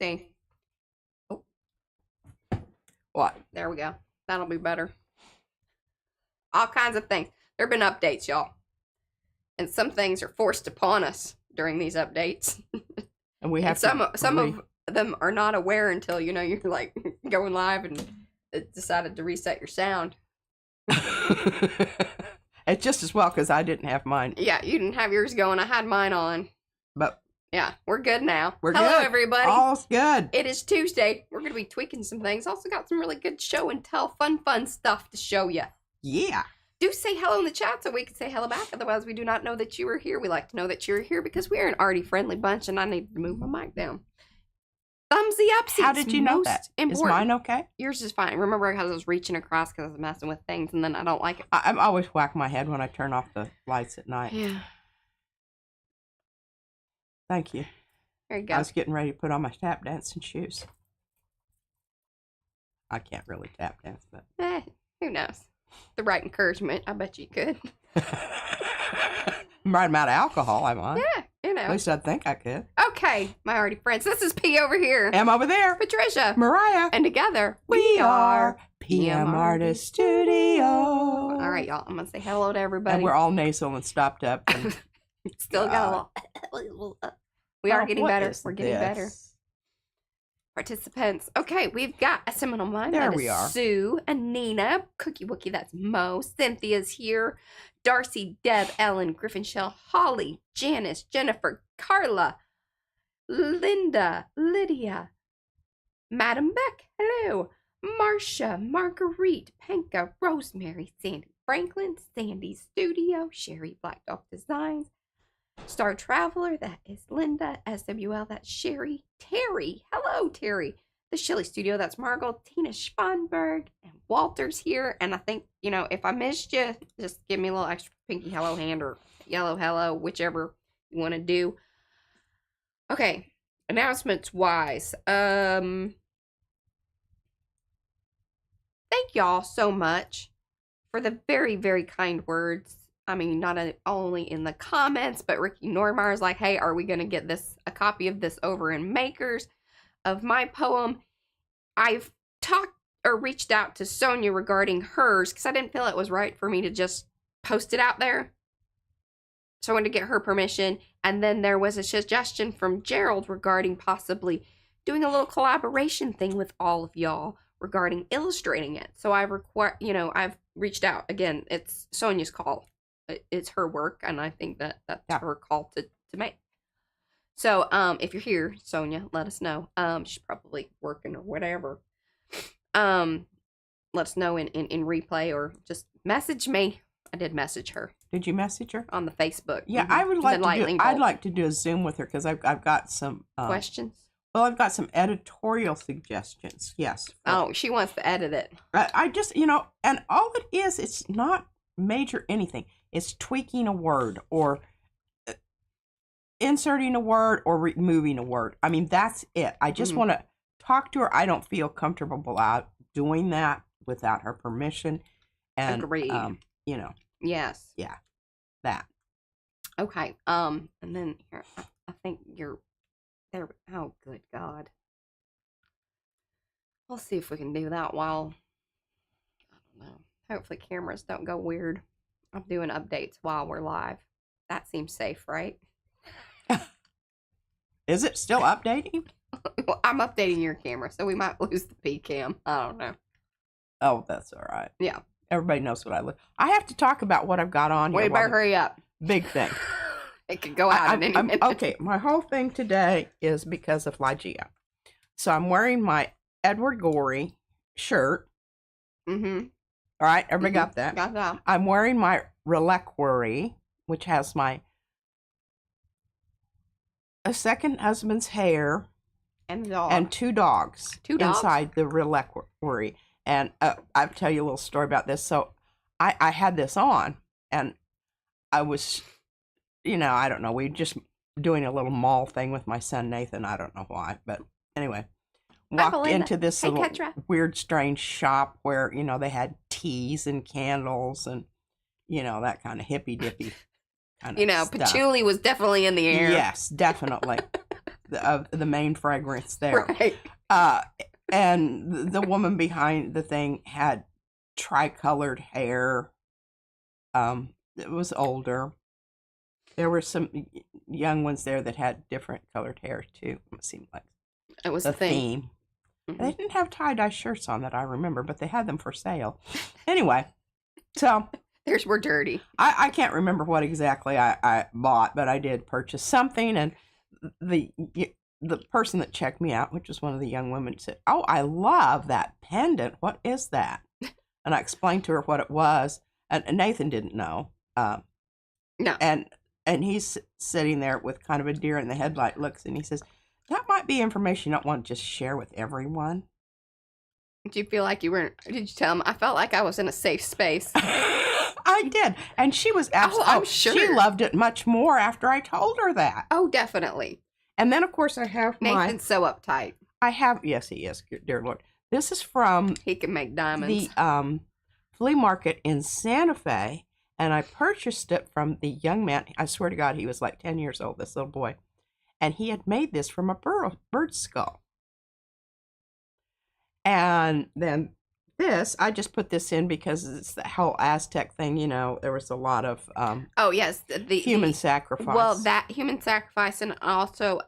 See? Oh. What? There we go. That'll be better. All kinds of things. There have been updates, y'all. And some things are forced upon us during these updates. And we have some of them are not aware until, you know, you're like going live and it decided to reset your sound. It's just as well because I didn't have mine. Yeah, you didn't have yours going. I had mine on. But yeah, we're good now. We're Hello, good. everybody. All's good. It is Tuesday. We're going to be tweaking some things. Also got some really good show and tell, fun stuff to show you. Yeah. Do say hello in the chat so we can say hello back. Otherwise, we do not know that you are here. We like to know that you're here because we are an arty friendly bunch, and I need to move my mic down. Thumbsy up. How did you know that? Important. Is mine okay? Yours is fine. Remember how I was reaching across because I was messing with things, and then I don't like it. I'm always whack my head when I turn off the lights at night. Yeah. Thank you. There you go. I was getting ready to put on my tap dancing shoes. I can't really tap dance, but who knows? The right encouragement, I bet you could. Right amount of alcohol, I'm on. Yeah, you know. At least I think I could. Okay, my arty friends. This is P over here. M over there. Patricia. Mariah. And together, we are PM Artist Studio. All right, y'all. I'm going to say hello to everybody. And we're all nasal and stopped up. And still got a little... We are getting better. We're getting better. Participants. Okay, we've got a Seminole Mind. There that we is are. Sue, Anina, Cookie Wookie, that's Mo. Cynthia's here. Darcy, Deb, Ellen, Griffin Shell, Holly, Janice, Jennifer, Carla, Linda, Lydia, Madam Beck, hello. Marcia, Marguerite, Panka, Rosemary, Sandy Franklin, Sandy's Studio, Sherry Black Dog Designs, Star Traveler, that is Linda. SWL, that's Sherry. Terry, hello Terry. The Shelley Studio, that's Margot. Tina Spanberg, and Walter's here. And I think, you know, if I missed you, just give me a little extra pinky hello hand or yellow hello, whichever you want to do. Okay, announcements wise. Thank y'all so much for the very, very kind words. I mean, not only in the comments, but Ricky Normeyer's like, hey, are we going to get a copy of this over in Makers of my poem? I've talked or reached out to Sonia regarding hers because I didn't feel it was right for me to just post it out there. So I wanted to get her permission. And then there was a suggestion from Gerald regarding possibly doing a little collaboration thing with all of y'all regarding illustrating it. So I've reached out. Again, it's Sonia's call. It's her work, and I think that's her call to make. So, if you're here, Sonia, let us know. She's probably working or whatever. Let us know in replay or just message me. I did message her. Did you message her on the Facebook? Yeah, mm-hmm. I would like to do. I'd like to do a Zoom with her because I've got some questions. Well, I've got some editorial suggestions. Yes. Oh, she wants to edit it. I just, and all it is, it's not major anything. It's tweaking a word or inserting a word or removing a word. I mean, that's it. I just want to talk to her. I don't feel comfortable out doing that without her permission. And, agreed. Yes. Yeah. That. Okay. And then here, I think you're there. Oh, good God. We'll see if we can do that while, I don't know. Hopefully cameras don't go weird. I'm doing updates while we're live. That seems safe, right? Is it still updating? Well, I'm updating your camera, so we might lose the P cam. I don't know. Oh, that's all right. Yeah. Everybody knows what I look. I have to talk about what I've got on here. Wait, better hurry up. Big thing. It could go out in any minute. Okay, my whole thing today is because of Lygia. So I'm wearing my Edward Gorey shirt. Mm-hmm. All right, everybody got that? Got that. I'm wearing my reliquary, which has my second husband's hair and two dogs. Two dogs inside the reliquary. And I'll tell you a little story about this. So I had this on, and I was, I don't know. We were just doing a little mall thing with my son Nathan. I don't know why, but anyway. Walked into this little weird, strange shop where, they had teas and candles and you know, that kind of hippy dippy kind of You know, stuff. patchouli was definitely in the air. Yes, definitely. the main fragrance there. Right. And the woman behind the thing had tricolored hair. It was older. There were some young ones there that had different colored hair too. It seemed like It was the a thing. theme. They didn't have tie-dye shirts on that I remember, but they had them for sale. Anyway, so We're dirty. I can't remember what exactly I bought, but I did purchase something, and the person that checked me out, which was one of the young women, said, "Oh, I love that pendant. What is that?" And I explained to her what it was, and Nathan didn't know. No. And he's sitting there with kind of a deer in the headlight looks, and he says, "That might be information you don't want to just share with everyone." Did you feel like you weren't? Did you tell him? I felt like I was in a safe space. I did, and she was absolutely. I'm sure She loved it much more after I told her that. Oh, definitely. And then, of course, I have Nathan's so uptight. Yes, he is. Dear Lord, this is from He can make diamonds. the flea market in Santa Fe, and I purchased it from the young man. I swear to God, he was like 10 years old. This little boy, and he had made this from a bird skull. And then this, I just put this in because it's the whole Aztec thing. You know, there was a lot of oh yes, the human sacrifice. Well, that human sacrifice and also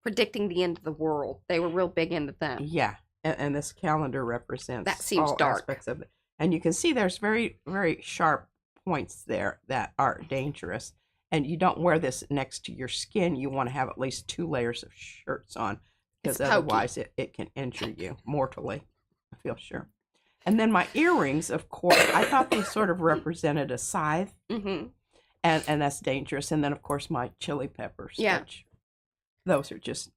predicting the end of the world. They were real big into that. Yeah, and this calendar represents That seems all dark. aspects of it. And you can see there's very, very sharp points there that are dangerous. And you don't wear this next to your skin. You want to have at least 2 layers of shirts on, because otherwise it can injure you mortally, I feel sure. And then my earrings, of course, I thought they sort of represented a scythe. Mm-hmm. And that's dangerous. And then, of course, my chili peppers. Yeah. Which, those are just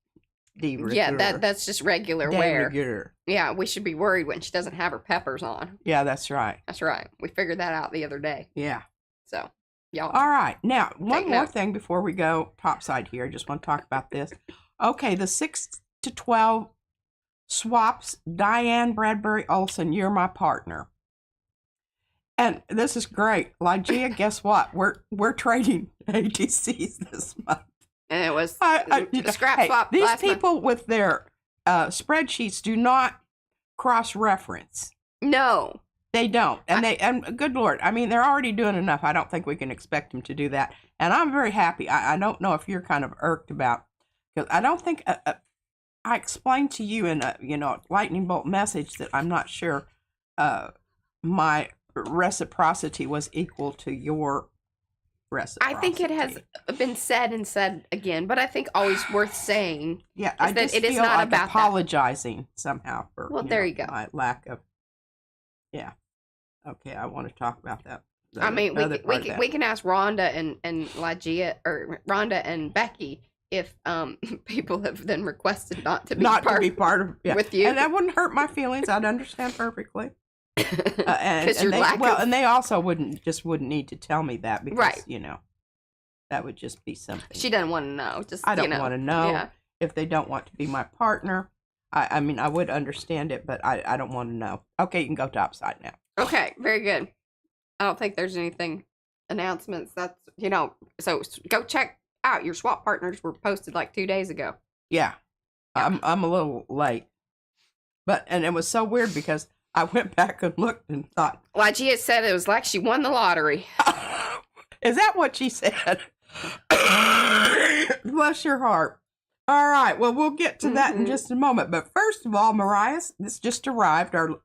de rigueur. Yeah, that's just regular de wear. rigueur. Yeah, we should be worried when she doesn't have her peppers on. Yeah, that's right. That's right. We figured that out the other day. Yeah. So, y'all. All right. Now, one more note. thing before we go topside here. I just want to talk about this. Okay, the 6 to 12 swaps. Diane Bradbury Olson, you're my partner. And this is great. Lygia, guess what? We're trading ATCs this month. And it was scrap hey, swap. These last people month. with their spreadsheets do not cross-reference. No. They don't. And good Lord, I mean, they're already doing enough. I don't think we can expect them to do that. And I'm very happy. I don't know if you're kind of irked about, because I don't think I explained to you in a lightning bolt message that I'm not sure my reciprocity was equal to your reciprocity. I think it has been said and said again, but I think always worth saying. Yeah, I that just it is feel not like about apologizing somehow for there you go. my lack of. Yeah. Okay, I want to talk about that. I mean, we can ask Rhonda and Lygia, or Rhonda and Becky, if people have then requested not to be part of with you, and that wouldn't hurt my feelings. I'd understand perfectly. And they also wouldn't need to tell me that, because right. That would just be something she doesn't want to know. I don't want to know if they don't want to be my partner. I mean, I would understand it, but I don't want to know. Okay, you can go topside now. Okay, very good. I don't think there's anything announcements. That's so go check out your swap partners were posted like 2 days ago. Yeah. I'm a little late, and it was so weird because I went back and looked and thought, Lygia said it was like she won the lottery. Is that what she said? Bless your heart. All right, well, we'll get to that in just a moment. But first of all, Mariah, this just arrived. Our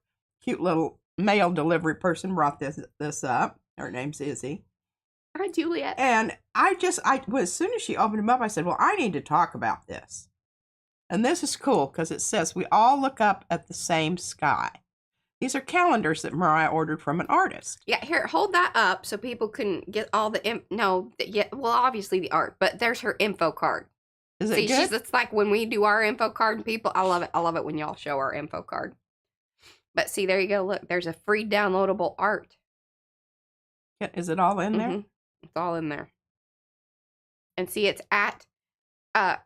cute little mail delivery person brought this up. Her name's Izzy. Hi, Juliet. And as soon as she opened them up, I said, well, I need to talk about this. And this is cool because it says, we all look up at the same sky. These are calendars that Mariah ordered from an artist. Yeah, here, hold that up so people can get all the obviously the art, but there's her info card. Is it good? It's like when we do our info card and people, I love it. I love it when y'all show our info card. But see, there you go. Look, there's a free downloadable art. Is it all in there? It's all in there. And see, it's at, I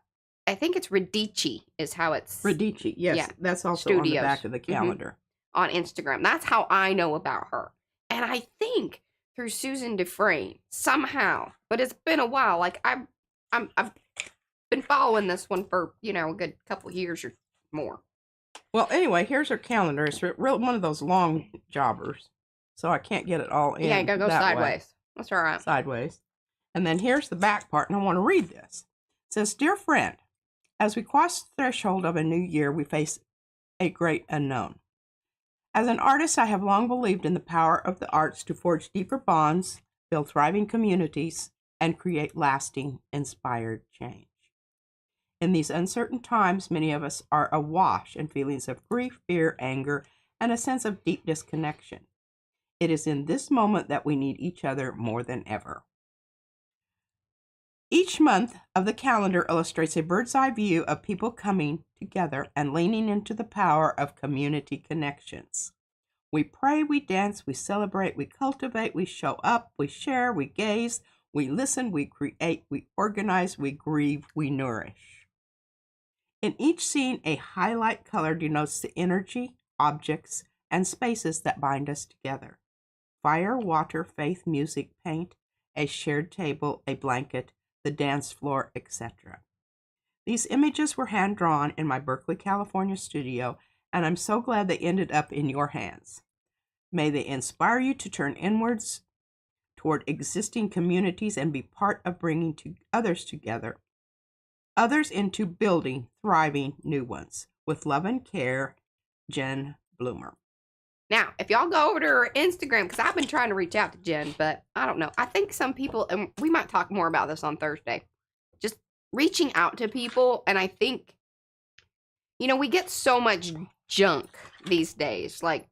think it's Radici is how it's. Radici, yes. Yeah. That's also Studios. On the back of the calendar. On Instagram. That's how I know about her. And I think through Susan Dufresne somehow, but it's been a while. Like I've been following this one for a good couple years or more. Well, anyway, here's her calendar. It's one of those long jobbers, so I can't get it all in. Yeah, you gotta go that sideways. way. That's all right. Sideways. And then here's the back part, and I want to read this. It says, "Dear friend, as we cross the threshold of a new year, we face a great unknown. As an artist, I have long believed in the power of the arts to forge deeper bonds, build thriving communities, and create lasting, inspired change. In these uncertain times, many of us are awash in feelings of grief, fear, anger, and a sense of deep disconnection. It is in this moment that we need each other more than ever." Each month of the calendar illustrates a bird's eye view of people coming together and leaning into the power of community connections. We pray, we dance, we celebrate, we cultivate, we show up, we share, we gaze, we listen, we create, we organize, we grieve, we nourish. In each scene, a highlight color denotes the energy, objects, and spaces that bind us together. Fire, water, faith, music, paint, a shared table, a blanket, the dance floor, etc. These images were hand-drawn in my Berkeley, California studio, and I'm so glad they ended up in your hands. May they inspire you to turn inwards toward existing communities and be part of bringing others together, others into building thriving new ones. With love and care, Jen Bloomer. Now, if y'all go over to her Instagram, because I've been trying to reach out to Jen, but I don't know. I think some people, and we might talk more about this on Thursday, just reaching out to people. And I think, we get so much junk these days, like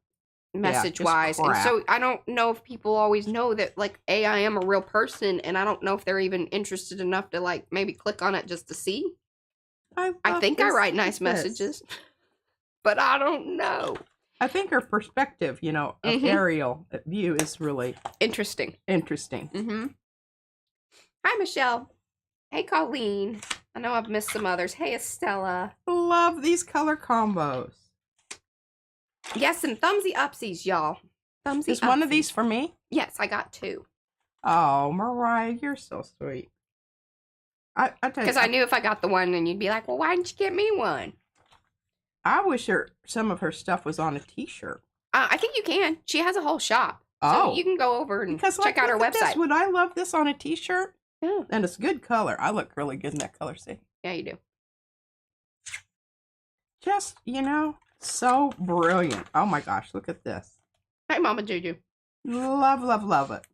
message-wise. And so I don't know if people always know that, like, I am a real person, and I don't know if they're even interested enough to, like, maybe click on it just to see. I think I write nice messages, but I don't know. I think her perspective, of aerial view is really interesting. Mm-hmm. Hi, Michelle. Hey, Colleen. I know I've missed some others. Hey, Estella. Love these color combos. Yes, and thumbsy upsies, y'all. Thumbsy Is one of these for me? Yes, I got 2. Oh, Mariah, you're so sweet. I tell you, because I knew if I got the one, then you'd be like, well, why didn't you get me one? I wish some of her stuff was on a t-shirt. I think you can. She has a whole shop. Oh. So you can go over and check out her website. Would I love this on a t-shirt? Yeah. And it's good color. I look really good in that color, see? Yeah, you do. Just, so brilliant. Oh my gosh, look at this. Hi, Mama Juju. Love, love, love it.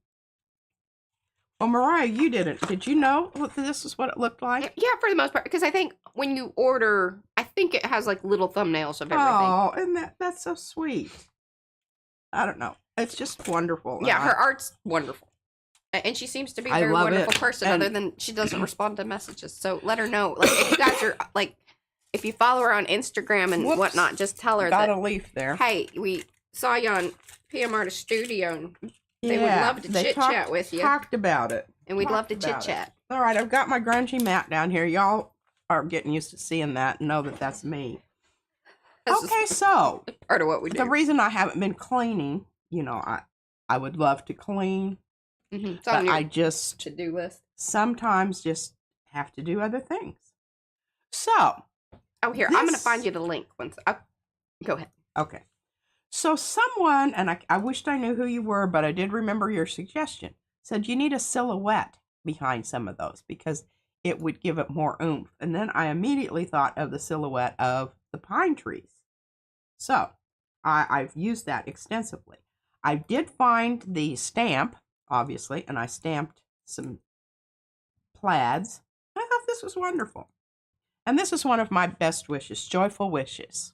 Well, Mariah, you didn't. Did you know this is what it looked like? Yeah, for the most part. Because I think when you order, I think it has like little thumbnails of everything. Oh, and that's so sweet. I don't know. It's just wonderful. Yeah, her art's wonderful. And she seems to be a very wonderful person, other than she doesn't respond to messages. So let her know. Like, if you guys are, like, if you follow her on Instagram and whatnot, just tell her got a leaf there. Hey, we saw you on PM Artist Studio, and they would love to chit-chat with you. Talked about it. And we'd love to chit-chat. All right, I've got my grungy mat down here. Y'all are getting used to seeing that and know that that's me. Okay, so part of what we do. The reason I haven't been cleaning, I would love to clean, but I just to-do list. Sometimes just have to do other things. So, I'm going to find you the link once. Go ahead. Okay. So someone, and I wished I knew who you were, but I did remember your suggestion, said you need a silhouette behind some of those because it would give it more oomph. And then I immediately thought of the silhouette of the pine trees. So I've used that extensively. I did find the stamp, obviously, and I stamped some plaids. I thought this was wonderful. And this is one of my best wishes, joyful wishes.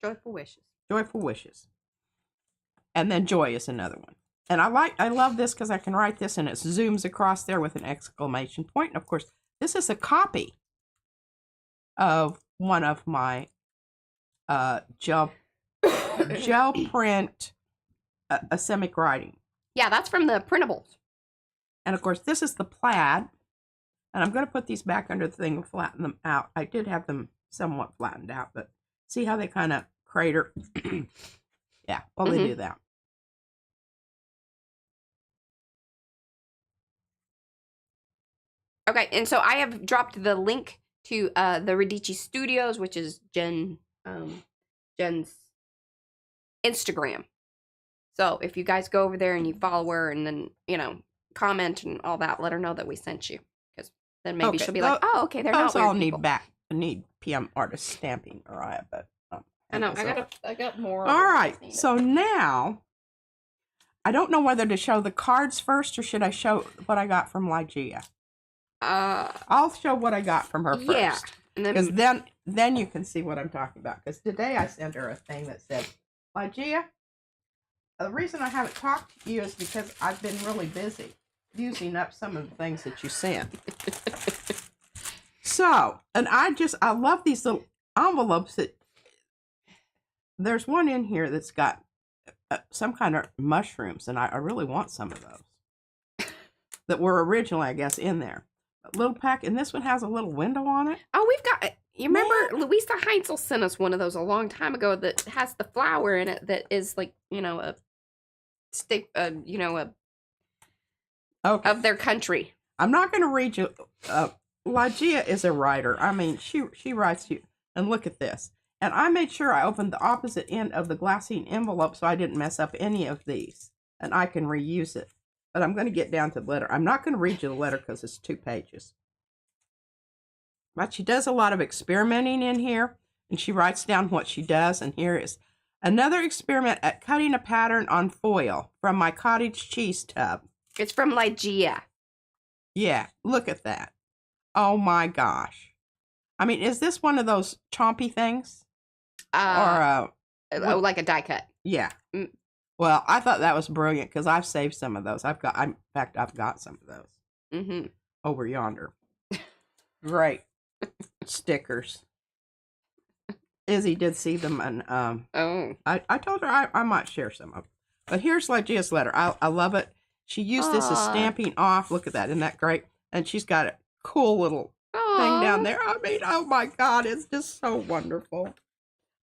Joyful wishes. Joyful wishes. And then joy is another one. And I love this because I can write this and it zooms across there with an exclamation point. And of course, this is a copy of one of my gel print asemic writing. Yeah, that's from the printables. And of course, this is the plaid. And I'm going to put these back under the thing and flatten them out. I did have them somewhat flattened out, but see how they kind of crater? Yeah, well, they do that. Okay, and so I have dropped the link to the Radici Studios, which is Jen's Instagram. So if you guys go over there and you follow her and then, comment and all that, let her know that we sent you. Because then maybe she'll be like, oh, okay, they're not weird all people. need PM artist stamping, Mariah, but I know, I got more. All right, so now I don't know whether to show the cards first or should I show what I got from Ligeia. I'll show what I got from her first. Yeah, because then you can see what I'm talking about. Because today I sent her a thing that said, Ligeia, the reason I haven't talked to you is because I've been really busy using up some of the things that you sent. So, and I love these little envelopes that, there's one in here that's got some kind of mushrooms, and I really want some of those that were originally, I guess, in there. A little pack, and this one has a little window on it. Oh, we've got, you remember Louisa Heinzel sent us one of those a long time ago that has the flower in it that is like, a stick, okay, of their country. I'm not going to read you. Ligeia is a writer. I mean, she writes you. And look at this. And I made sure I opened the opposite end of the glassine envelope so I didn't mess up any of these. And I can reuse it. But I'm going to get down to the letter. I'm not going to read you the letter because it's 2 pages. But she does a lot of experimenting in here. And she writes down what she does. And here is another experiment at cutting a pattern on foil from my cottage cheese tub. It's from Ligeia. Yeah, look at that. Oh my gosh. I mean, is this one of those chompy things? Like a die cut. Yeah. Well, I thought that was brilliant because I've saved some of those. I've got some of those over yonder. Great stickers. Izzy did see them, and I told her I might share some of them. But here's Ligeia's letter. I love it. She used this as stamping off. Look at that. Isn't that great? And she's got a cool little thing down there. I mean, oh my God, it's just so wonderful.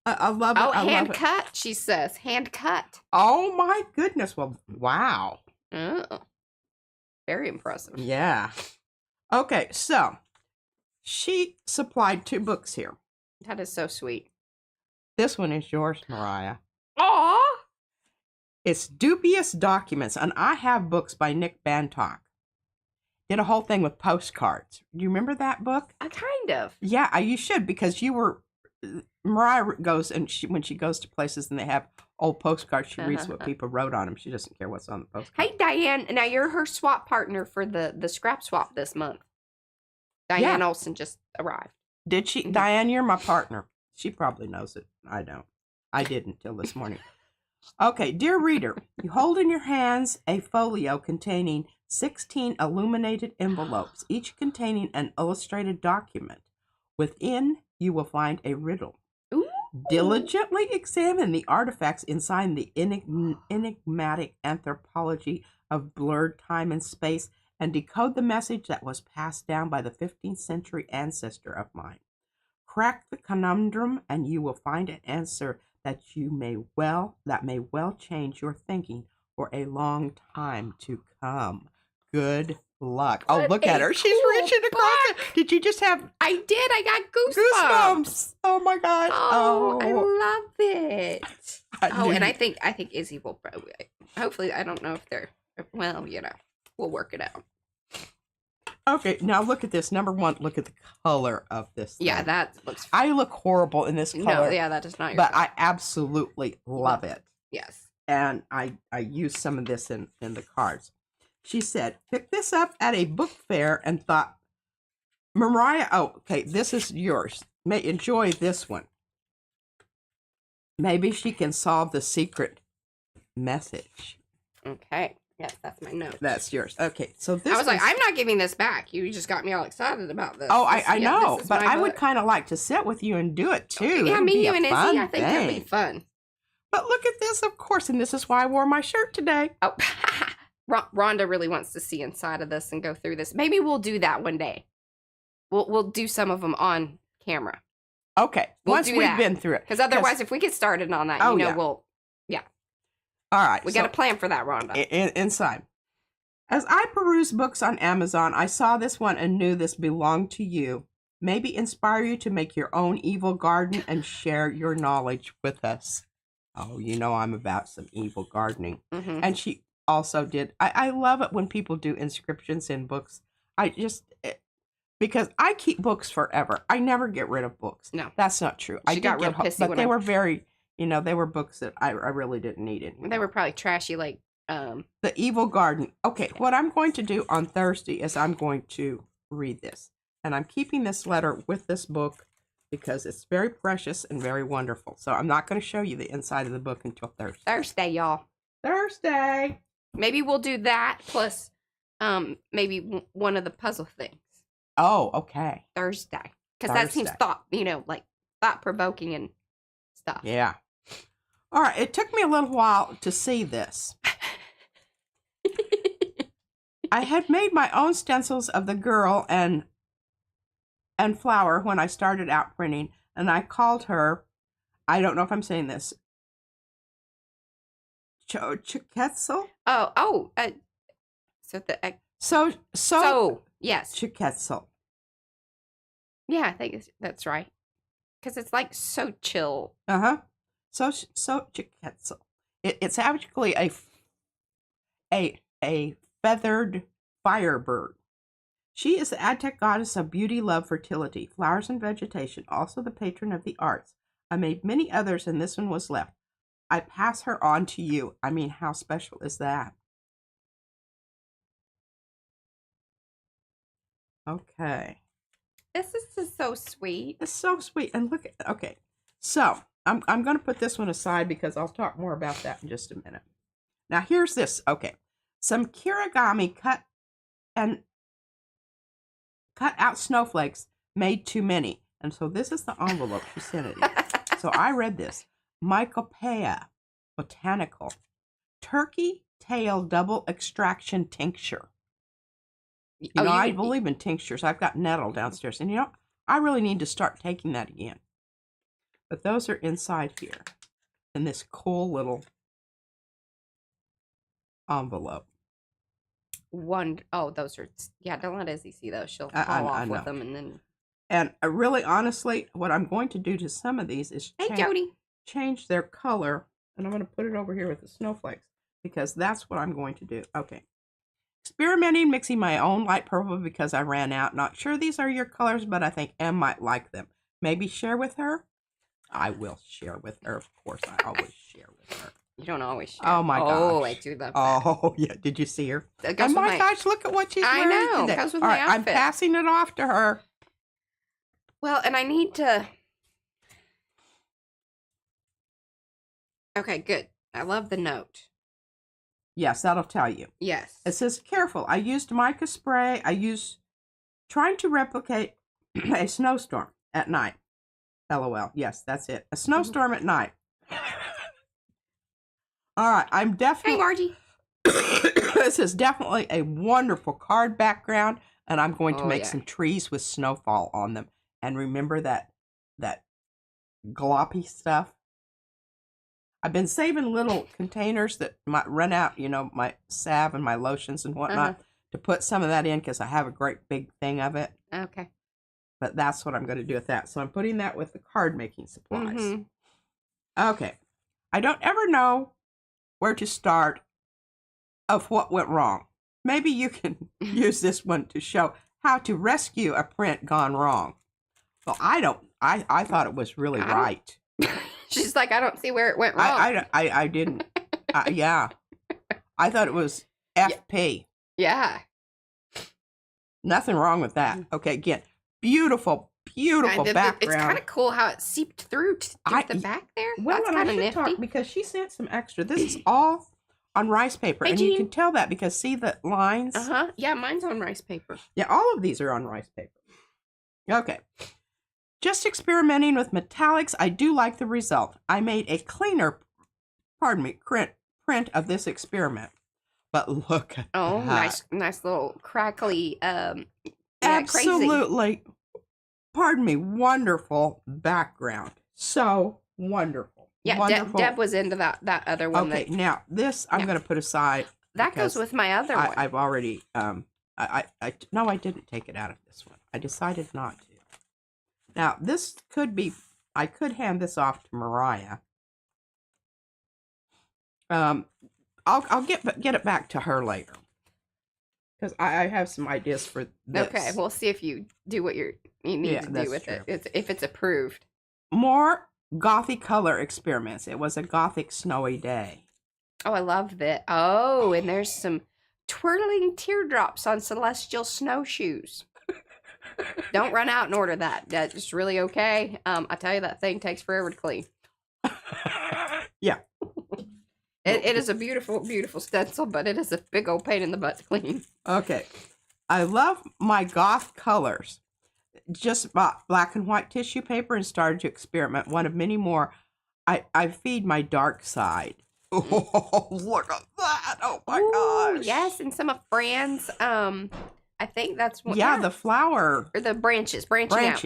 I love it. Oh, hand cut, she says. Hand cut. Oh my goodness. Well, wow. Oh, very impressive. Yeah. Okay, so she supplied 2 books here. That is so sweet. This one is yours, Mariah. Aw. It's Dubious Documents, and I have books by Nick Bantock. Did a whole thing with postcards. Do you remember that book? Kind of. Yeah, you should, because Mariah goes, and when she goes to places and they have old postcards, she reads what people wrote on them. She doesn't care what's on the postcard. Hey, Diane, now you're her swap partner for the scrap swap this month. Diane Olsen just arrived. Did she? Diane, you're my partner. She probably knows it. I don't. I didn't till this morning. Okay, dear reader, you hold in your hands a folio containing 16 illuminated envelopes, each containing an illustrated document. Within, you will find a riddle. Ooh. Diligently examine the artifacts inside the enigmatic anthropology of blurred time and space and decode the message that was passed down by the 15th century ancestor of mine. Crack the conundrum and you will find an answer that may well change your thinking for a long time to come. Good luck. Oh, look at her. She's reaching across it. Did you just have... I did. I got goosebumps. Oh, my God. Oh, I love it. And I think Izzy will probably... Hopefully, I don't know if they're... Well, we'll work it out. Okay, now look at this. Number 1, look at the color of this thing. Yeah, that looks... I look horrible in this color. No, yeah, that is not your But color. I absolutely love it. Yes. And I used some of this in the cards. She said, picked this up at a book fair and thought, Mariah, okay, this is yours. May enjoy this one. Maybe she can solve the secret message. Okay. Yes, that's my note. That's yours. Okay, so this I was like, I'm not giving this back. You just got me all excited about this. Oh, I know, but I would kind of like to sit with you and do it too. Yeah, me, you, and Izzy, I think that'd be fun. But look at this, of course, and this is why I wore my shirt today. Oh, Rhonda really wants to see inside of this and go through this. Maybe we'll do that one day. We'll do some of them on camera. Okay, once we've been through it. Because otherwise, if we get started on that, we'll... Yeah. All right. We got a plan for that, Rhonda. Inside. As I peruse books on Amazon, I saw this one and knew this belonged to you. Maybe inspire you to make your own evil garden and share your knowledge with us. Oh, you know I'm about some evil gardening. Mm-hmm. And she also did. I love it when people do inscriptions in books. Because I keep books forever. I never get rid of books. No. That's not true. She got real pissy but when they were very, they were books that I really didn't need anymore. They were probably trashy, like, The Evil Garden. Okay, what I'm going to do on Thursday is I'm going to read this. And I'm keeping this letter with this book because it's very precious and very wonderful. So I'm not going to show you the inside of the book until Thursday. Thursday, y'all. Thursday. Maybe we'll do that plus maybe one of the puzzle things. Oh, okay. Thursday. Because that seems thought-provoking and stuff. Yeah. All right, it took me a little while to see this. I had made my own stencils of the girl and flower when I started out printing, and I called her, I don't know if I'm saying this, Chuketzel? So, yes. Chuketzel. Yeah, I think that's right. Because it's like so chill. Uh-huh. So Chuketzel. It's actually a feathered firebird. She is the Aztec goddess of beauty, love, fertility, flowers, and vegetation, also the patron of the arts. I made many others, and this one was left. I pass her on to you. I mean, how special is that? Okay. This is just so sweet. It's so sweet. And look at, okay. So, I'm going to put this one aside because I'll talk more about that in just a minute. Now, here's this. Okay. Some kirigami cut out snowflakes made too many. And so this is the envelope she sent it in. So I read this. Mycopea botanical turkey tail double extraction tincture. I believe in tinctures. I've got nettle downstairs. And I really need to start taking that again. But those are inside here in this cool little envelope. Those are, don't let Izzy see those. She'll fall off with them and then. And really, honestly, what I'm going to do to some of these is change their color. And I'm going to put it over here with the snowflakes because that's what I'm going to do. Okay. Experimenting, mixing my own light purple because I ran out. Not sure these are your colors, but I think Em might like them. Maybe share with her? I will share with her. Of course, I always share with her. You don't always share. Oh, my gosh. Oh, I do love that. Oh, yeah. Did you see her? Oh, my gosh, look at what she's wearing today. I know. It goes with my outfit. I'm passing it off to her. Well, and I need to... Okay, good. I love the note. Yes, that'll tell you. Yes. It says, careful. I used mica spray. Trying to replicate a snowstorm at night. LOL. Yes, that's it. A snowstorm at night. All right, I'm definitely... Hey, Margie. This is definitely a wonderful card background, and I'm going to make some trees with snowfall on them. And remember that gloppy stuff? I've been saving little containers that might run out, my salve and my lotions and whatnot, to put some of that in because I have a great big thing of it. Okay. But that's what I'm going to do with that. So I'm putting that with the card making supplies. Mm-hmm. Okay. I don't ever know where to start of what went wrong. Maybe you can use this one to show how to rescue a print gone wrong. Well, I thought it was really right. She's like, I don't see where it went wrong. I didn't. Yeah. I thought it was FP. Yeah. Nothing wrong with that. Okay, again, beautiful background. It's kind of cool how it seeped through to the back there. Well, that's kind of nifty. Talk because she sent some extra. This is all on rice paper, and you can tell that because see the lines? Yeah, mine's on rice paper. Yeah, all of these are on rice paper. Okay. Just experimenting with metallics. I do like the result. I made a cleaner, print of this experiment. But look at that. nice little crackly, absolutely, crazy. Wonderful background. So wonderful. Yeah, wonderful. Deb was into that other one. Okay, now this I'm going to put aside That goes with my other one. I've already, no, I didn't take it out of this one. I decided not to. Now, this could be, I could hand this off to Mariah. I'll get it back to her later. Because I have some ideas for this. Okay, we'll see if you do what you need to do with it. If it's approved. More Gothic color experiments. It was a Gothic snowy day. Oh, I love that. Oh, and there's some twirling teardrops on celestial snowshoes. Don't run out and order that. That's really okay. I tell you, that thing takes forever to clean. Yeah. It is a beautiful, beautiful stencil, but it is a big old pain in the butt to clean. Okay. I love my goth colors. Just bought black and white tissue paper and started to experiment. One of many more. I feed my dark side. Oh, look at that. Oh my gosh. Yes, and some of Fran's, I think that's what. Yeah, the flower. Or the branches, branching out.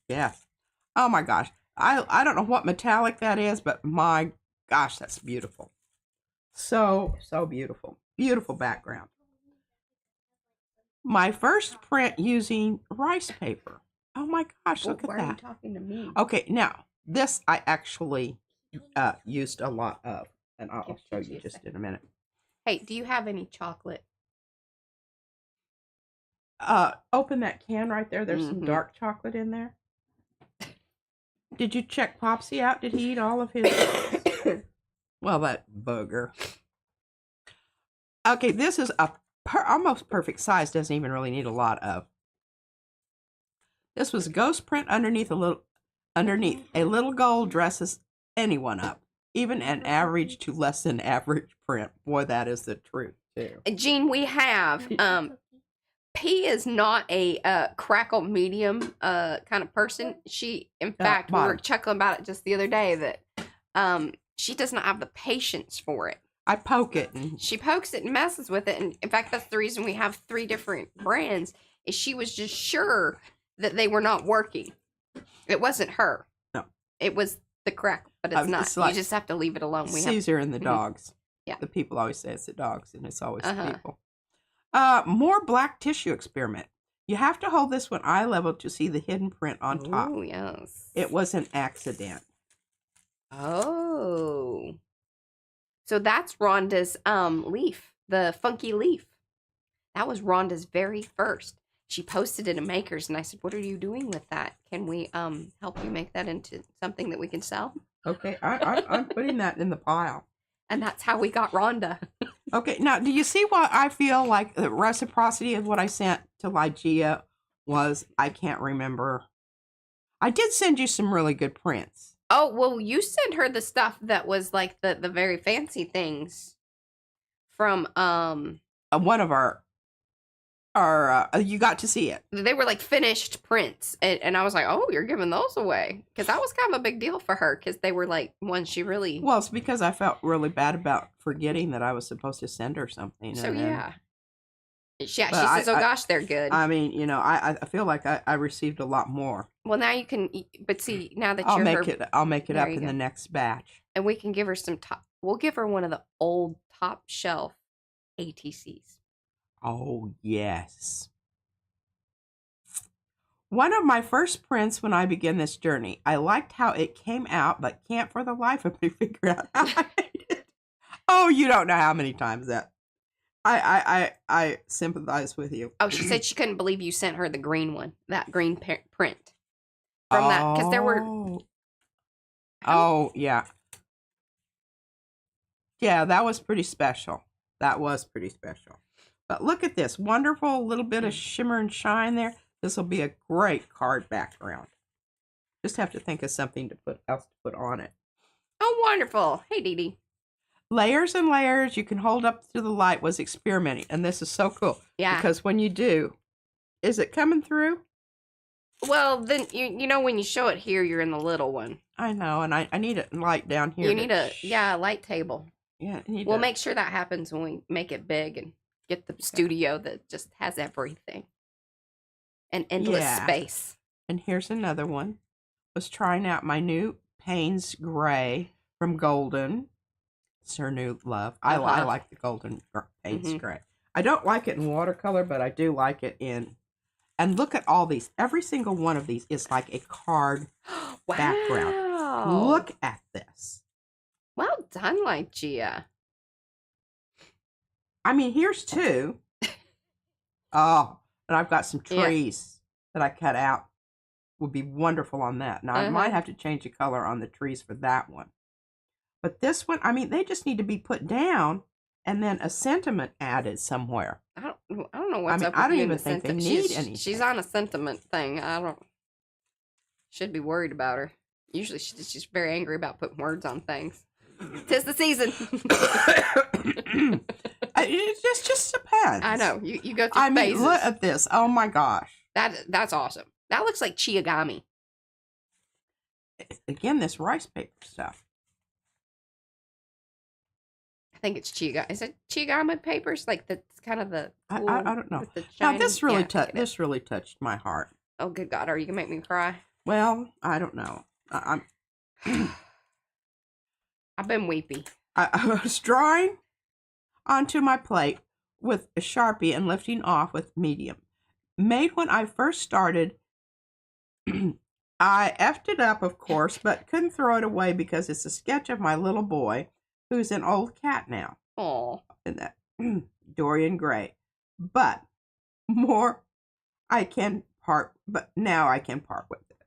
Yes. Oh my gosh. I don't know what metallic that is, but my gosh, that's beautiful. So beautiful. Beautiful background. My first print using rice paper. Oh my gosh, look at that. Why are you talking to me? Okay, now, this I actually used a lot of, and I'll show you just in a minute. Hey, do you have any chocolate? Open that can right there. There's some dark chocolate in there. Did you check Popsy out? Did he eat all of his? Well, that booger. Okay, this is a almost perfect size. Doesn't even really need a lot of. This was ghost print underneath a little gold dresses anyone up, even an average to less than average print. Boy, that is the truth too. Jean, we have P is not a crackle medium kind of person. She, in fact, we were chuckling about it just the other day that she does not have the patience for it. I poke it. And she pokes it and messes with it. And in fact, that's the reason we have 3 different brands, is she was just sure that they were not working. It wasn't her. No. It was the crackle, but it's not. Like you just have to leave it alone. Caesar and the dogs. Yeah. The people always say it's the dogs, and it's always the people. More black tissue experiment. You have to hold this one eye level to see the hidden print on top. Oh, yes. It was an accident. Oh. So that's Rhonda's leaf, the funky leaf. That was Rhonda's very first. She posted it in Makers, and I said, "What are you doing with that? Can we help you make that into something that we can sell?" Okay, I'm putting that in the pile. And that's how we got Rhonda. Okay, now, do you see what I feel like the reciprocity of what I sent to Lygia was? I can't remember. I did send you some really good prints. Oh, well, you sent her the stuff that was like the very fancy things from one of our you got to see it. They were like finished prints, and I was like, oh, you're giving those away, because that was kind of a big deal for her, because they were like ones she really. Well, it's because I felt really bad about forgetting that I was supposed to send her something. So yeah. She says, "Oh gosh, they're good." I mean, you know, I feel like I received a lot more. Well, now you can, but see, now that I'll make it up in the next batch, and we can give her some top. We'll give her one of the old top shelf ATCs. Oh yes. One of my first prints when I began this journey. I liked how it came out, but can't for the life of me figure out how I made it. Oh, you don't know how many times that. I sympathize with you. Oh, she said she couldn't believe you sent her the green one, that green print from that, because there were. Oh yeah, yeah, that was pretty special. That was pretty special. But look at this wonderful little bit of shimmer and shine there. This will be a great card background. Just have to think of something to put on it. Oh, wonderful! Hey, Dee Dee. Layers and layers you can hold up to the light was experimenting, and this is so cool. Yeah. Because when you do, is it coming through? Well, then you know when you show it here, you're in the little one. I know, and I need a light down here. You need a light table. Yeah. We'll make sure that happens when we make it big and get the studio that just has everything. And endless space. And here's another one. Was trying out my new Payne's Gray from Golden. It's her new love. I like the golden paints gray. I don't like it in watercolor, but I do like it in. And look at all these. Every single one of these is like a card background. Look at this. Well done, Lygia. I mean, here's two. Oh, and I've got some trees that I cut out. Would be wonderful on that. Now, I might have to change the color on the trees for that one. But this one, I mean, they just need to be put down and then a sentiment added somewhere. I don't know what's up with I don't even think they need anything. She's on a sentiment thing. Should be worried about her. Usually she's very angry about putting words on things. 'Tis the season. It just depends. I know. You go through phases. Look at this. Oh my gosh. That's awesome. That looks like Chiagami. Again, this rice paper stuff. I think it's Chiagami. Is it Chiagami papers? Like that's kind of the cool, I don't know. Now this really touched my heart. Oh good God, are you gonna make me cry? Well, I don't know. I've been weepy. I was drawing onto my plate with a Sharpie and lifting off with medium. Made when I first started. I effed it up, of course, but couldn't throw it away because it's a sketch of my little boy, who's an old cat now. Oh, And that Dorian Gray. But more, now I can part with it.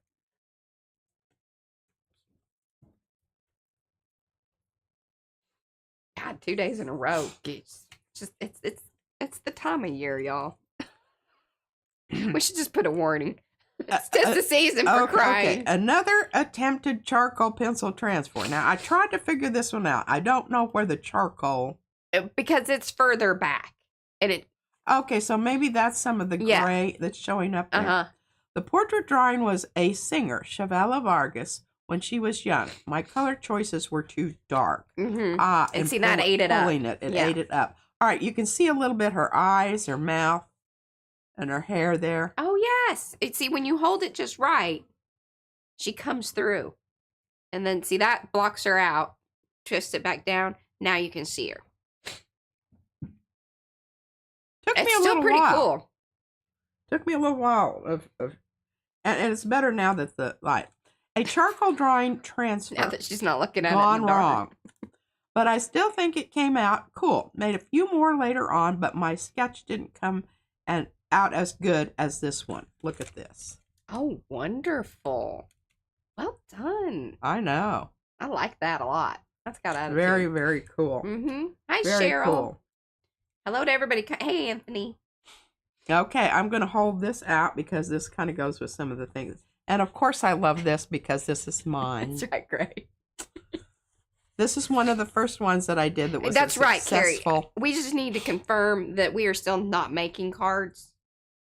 God, 2 days in a row. It's the time of year, y'all. We should just put a warning. It's just the season for crying. Okay. Another attempted charcoal pencil transfer. Now, I tried to figure this one out. I don't know where the charcoal... Because it's further back. Okay, so maybe that's some of the gray that's showing up there. The portrait drawing was a singer, Chavela Vargas, when she was young. My color choices were too dark. And see, that ate it up. It ate it up. All right, you can see a little bit her eyes, her mouth, and her hair there. Oh, yes. See, when you hold it just right, she comes through. And then, see, that blocks her out. Twist it back down. Now you can see her. It's still pretty cool. Took me a little while and it's better now that a charcoal drawing transfer. Now that she's not looking at gone it wrong. But I still think it came out cool. Made a few more later on, but my sketch didn't come out as good as this one. Look at this. Oh, wonderful. Well done. I know. I like that a lot. That's got attitude. Very, very cool. Hi, very Cheryl. Cool. Hello to everybody. Hey, Anthony. Okay, I'm going to hold this out because this kind of goes with some of the things. And of course I love this because this is mine. That's right, great. This is one of the first ones that I did that was That's right, Carrie. successful. We just need to confirm that we are still not making cards.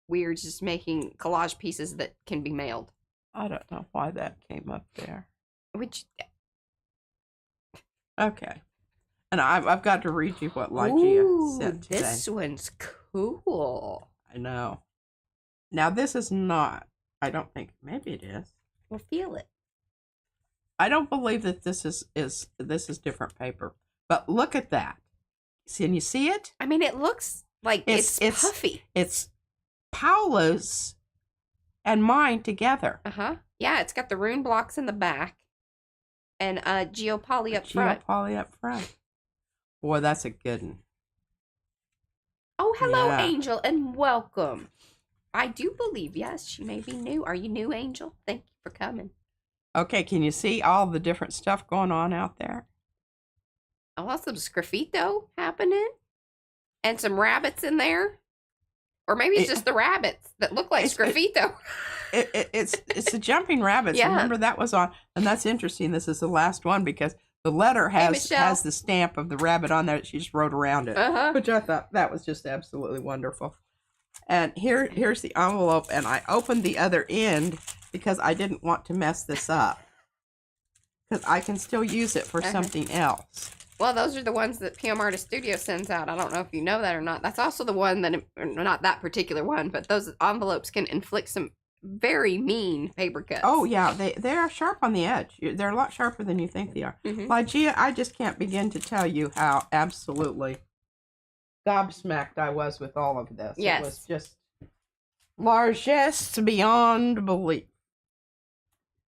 We are just making collage pieces that can be mailed. I don't know why that came up there. Okay. And I've got to read you what Lygia said today. This one's cool. I know. Now this is not. I don't think. Maybe it is. We'll feel it. I don't believe that this is different paper. But look at that. Can you see it? I mean, it looks like it's puffy. It's Paula's and mine together. Yeah, it's got the rune blocks in the back and geopoly up front. Geopoly up front. Boy, that's a good one. Oh, hello, Angel, and welcome. I do believe, yes, she may be new. Are you new, Angel? Thank you for coming. Okay, can you see all the different stuff going on out there? Oh, some sgraffito happening. And some rabbits in there. Or maybe it's just the rabbits that look like sgraffito. It's the jumping rabbits. Yeah. Remember that was on, and that's interesting. This is the last one because the letter has the stamp of the rabbit on there that she just wrote around it, which I thought that was just absolutely wonderful. And here's the envelope, and I opened the other end because I didn't want to mess this up because I can still use it for something else. Well, those are the ones that PM Artist Studio sends out. I don't know if you know that or not. That's also the one that, not that particular one, but those envelopes can inflict some very mean paper cuts. Oh, yeah. They are sharp on the edge. They're a lot sharper than you think they are. Lygia, I just can't begin to tell you how absolutely gobsmacked I was with all of this. Yes. It was just largesse beyond belief.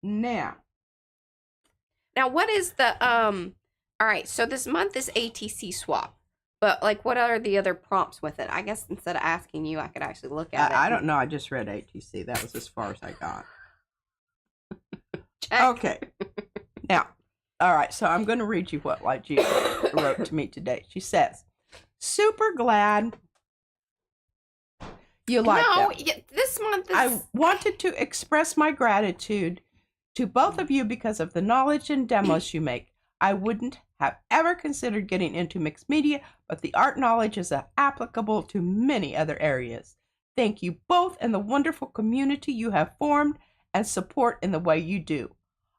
Now, what is the, all right, so this month is ATC swap. But, like, what are the other prompts with it? I guess instead of asking you, I could actually look at it. I don't know. I just read ATC. That was as far as I got. Check. Okay. Now, all right. So I'm going to read you what Lygia wrote to me today. She says, super glad you like that. This month is... I wanted to express my gratitude to both of you because of the knowledge and demos you make. I wouldn't have ever considered getting into mixed media, but the art knowledge is applicable to many other areas. Thank you both and the wonderful community you have formed and support in the way you do.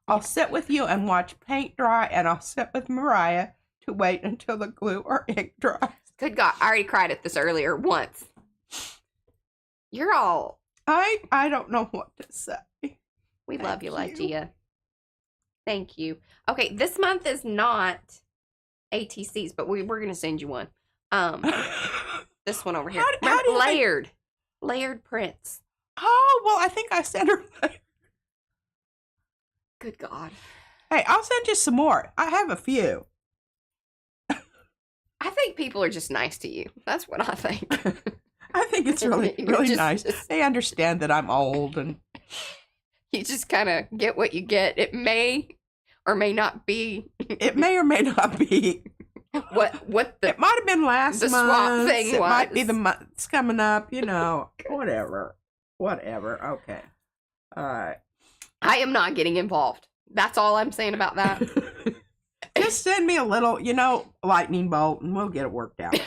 I'll sit with you and watch paint dry, and I'll sit with Mariah to wait until the glue or ink dries. Good God, I already cried at this earlier once. You're all... I don't know what to say. We love you, Lygia. Thank you. Okay, this month is not ATCs, but we're going to send you one. This one over here. How do you layered prints. Oh, well, I think I sent her. Good God. Hey, I'll send you some more. I have a few. I think people are just nice to you. That's what I think. I think it's really nice. They understand that I'm old and you just kind of get what you get. It may or may not be. It may or may not be. What the... It might have been last month. Swap thing it was. might be the months coming up, you know. Whatever. Okay. All right. I am not getting involved. That's all I'm saying about that. Just send me a little, lightning bolt and we'll get it worked out.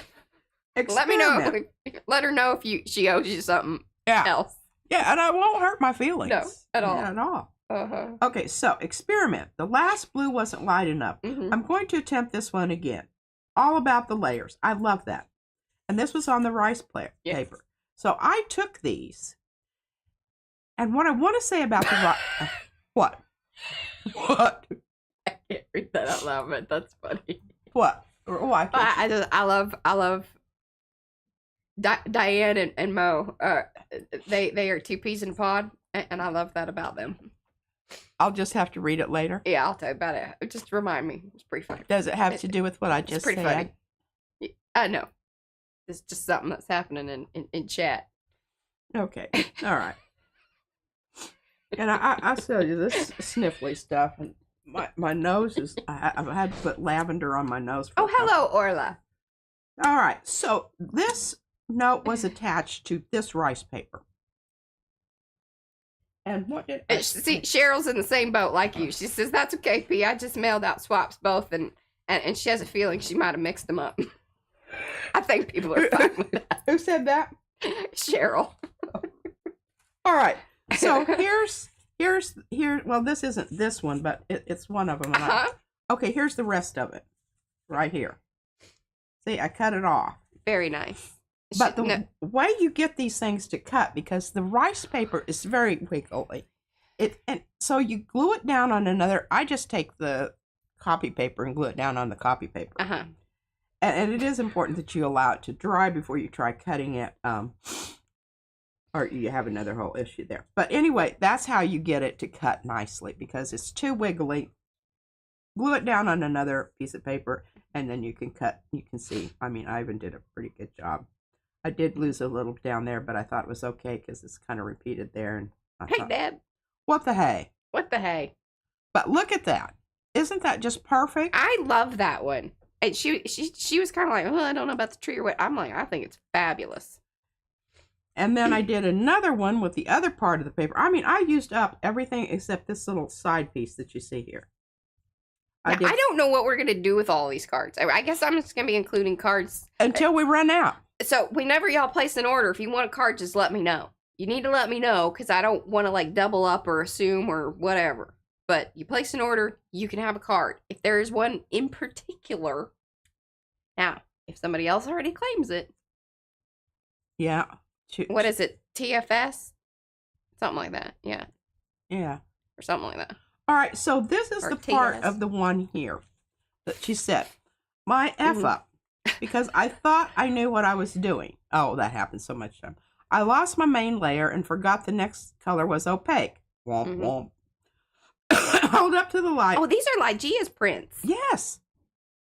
Let me know. Let her know if she owes you something else. Yeah, and I won't hurt my feelings. No, at all. Not at all. Uh-huh. Okay, so experiment. The last blue wasn't light enough. I'm going to attempt this one again. All about the layers. I love that. And this was on the rice paper. So I took these. And what I want to say about the what? What? I can't read that out loud, but that's funny. What? Oh, I love Diane and Mo. They are two peas in a pod, and I love that about them. I'll just have to read it later. Yeah, I'll tell you about it. Just remind me. It's pretty funny. Does it have to do with what I just said? Pretty funny. No. It's just something that's happening in chat. Okay. All right. And I tell you, this sniffly stuff, and my nose is, I've had to put lavender on my nose. Oh, hello, Orla. All right. So this note was attached to this rice paper. And what did I see? Cheryl's in the same boat like you. She says, that's okay, P. I just mailed out swaps both, and she has a feeling she might have mixed them up. I think people are fine with that. Who said that? Cheryl. All right. So here's well, this isn't this one, but it's one of them. Okay, here's the rest of it right here. See, I cut it off. Very nice. But the way you get these things to cut, because the rice paper is very wiggly, and so you glue it down on another. I just take the copy paper and glue it down on the copy paper. And it is important that you allow it to dry before you try cutting it. Or you have another whole issue there. But anyway, that's how you get it to cut nicely, because it's too wiggly. Glue it down on another piece of paper, and then you can cut. You can see. I mean, I even did a pretty good job. I did lose a little down there, but I thought it was okay because it's kind of repeated there. And hey, Dad. What the hey? What the hey? But look at that. Isn't that just perfect? I love that one. And she was kind of like, oh, I don't know about the tree or what. I'm like, I think it's fabulous. And then I did another one with the other part of the paper. I mean, I used up everything except this little side piece that you see here. I don't know what we're going to do with all these cards. I guess I'm just going to be including cards. Until we run out. So whenever y'all place an order, if you want a card, just let me know. You need to let me know, because I don't want to like double up or assume or whatever. But you place an order, you can have a card. If there is one in particular. Now, if somebody else already claims it. Yeah. What is it? TFS? Something like that. Yeah. Yeah. Or something like that. All right, so this is the part of the one here that she said, my F up, because I thought I knew what I was doing. Oh, that happens so much time. I lost my main layer and forgot the next color was opaque. Womp womp. Hold up to the light. Oh, these are Lygia's prints. Yes.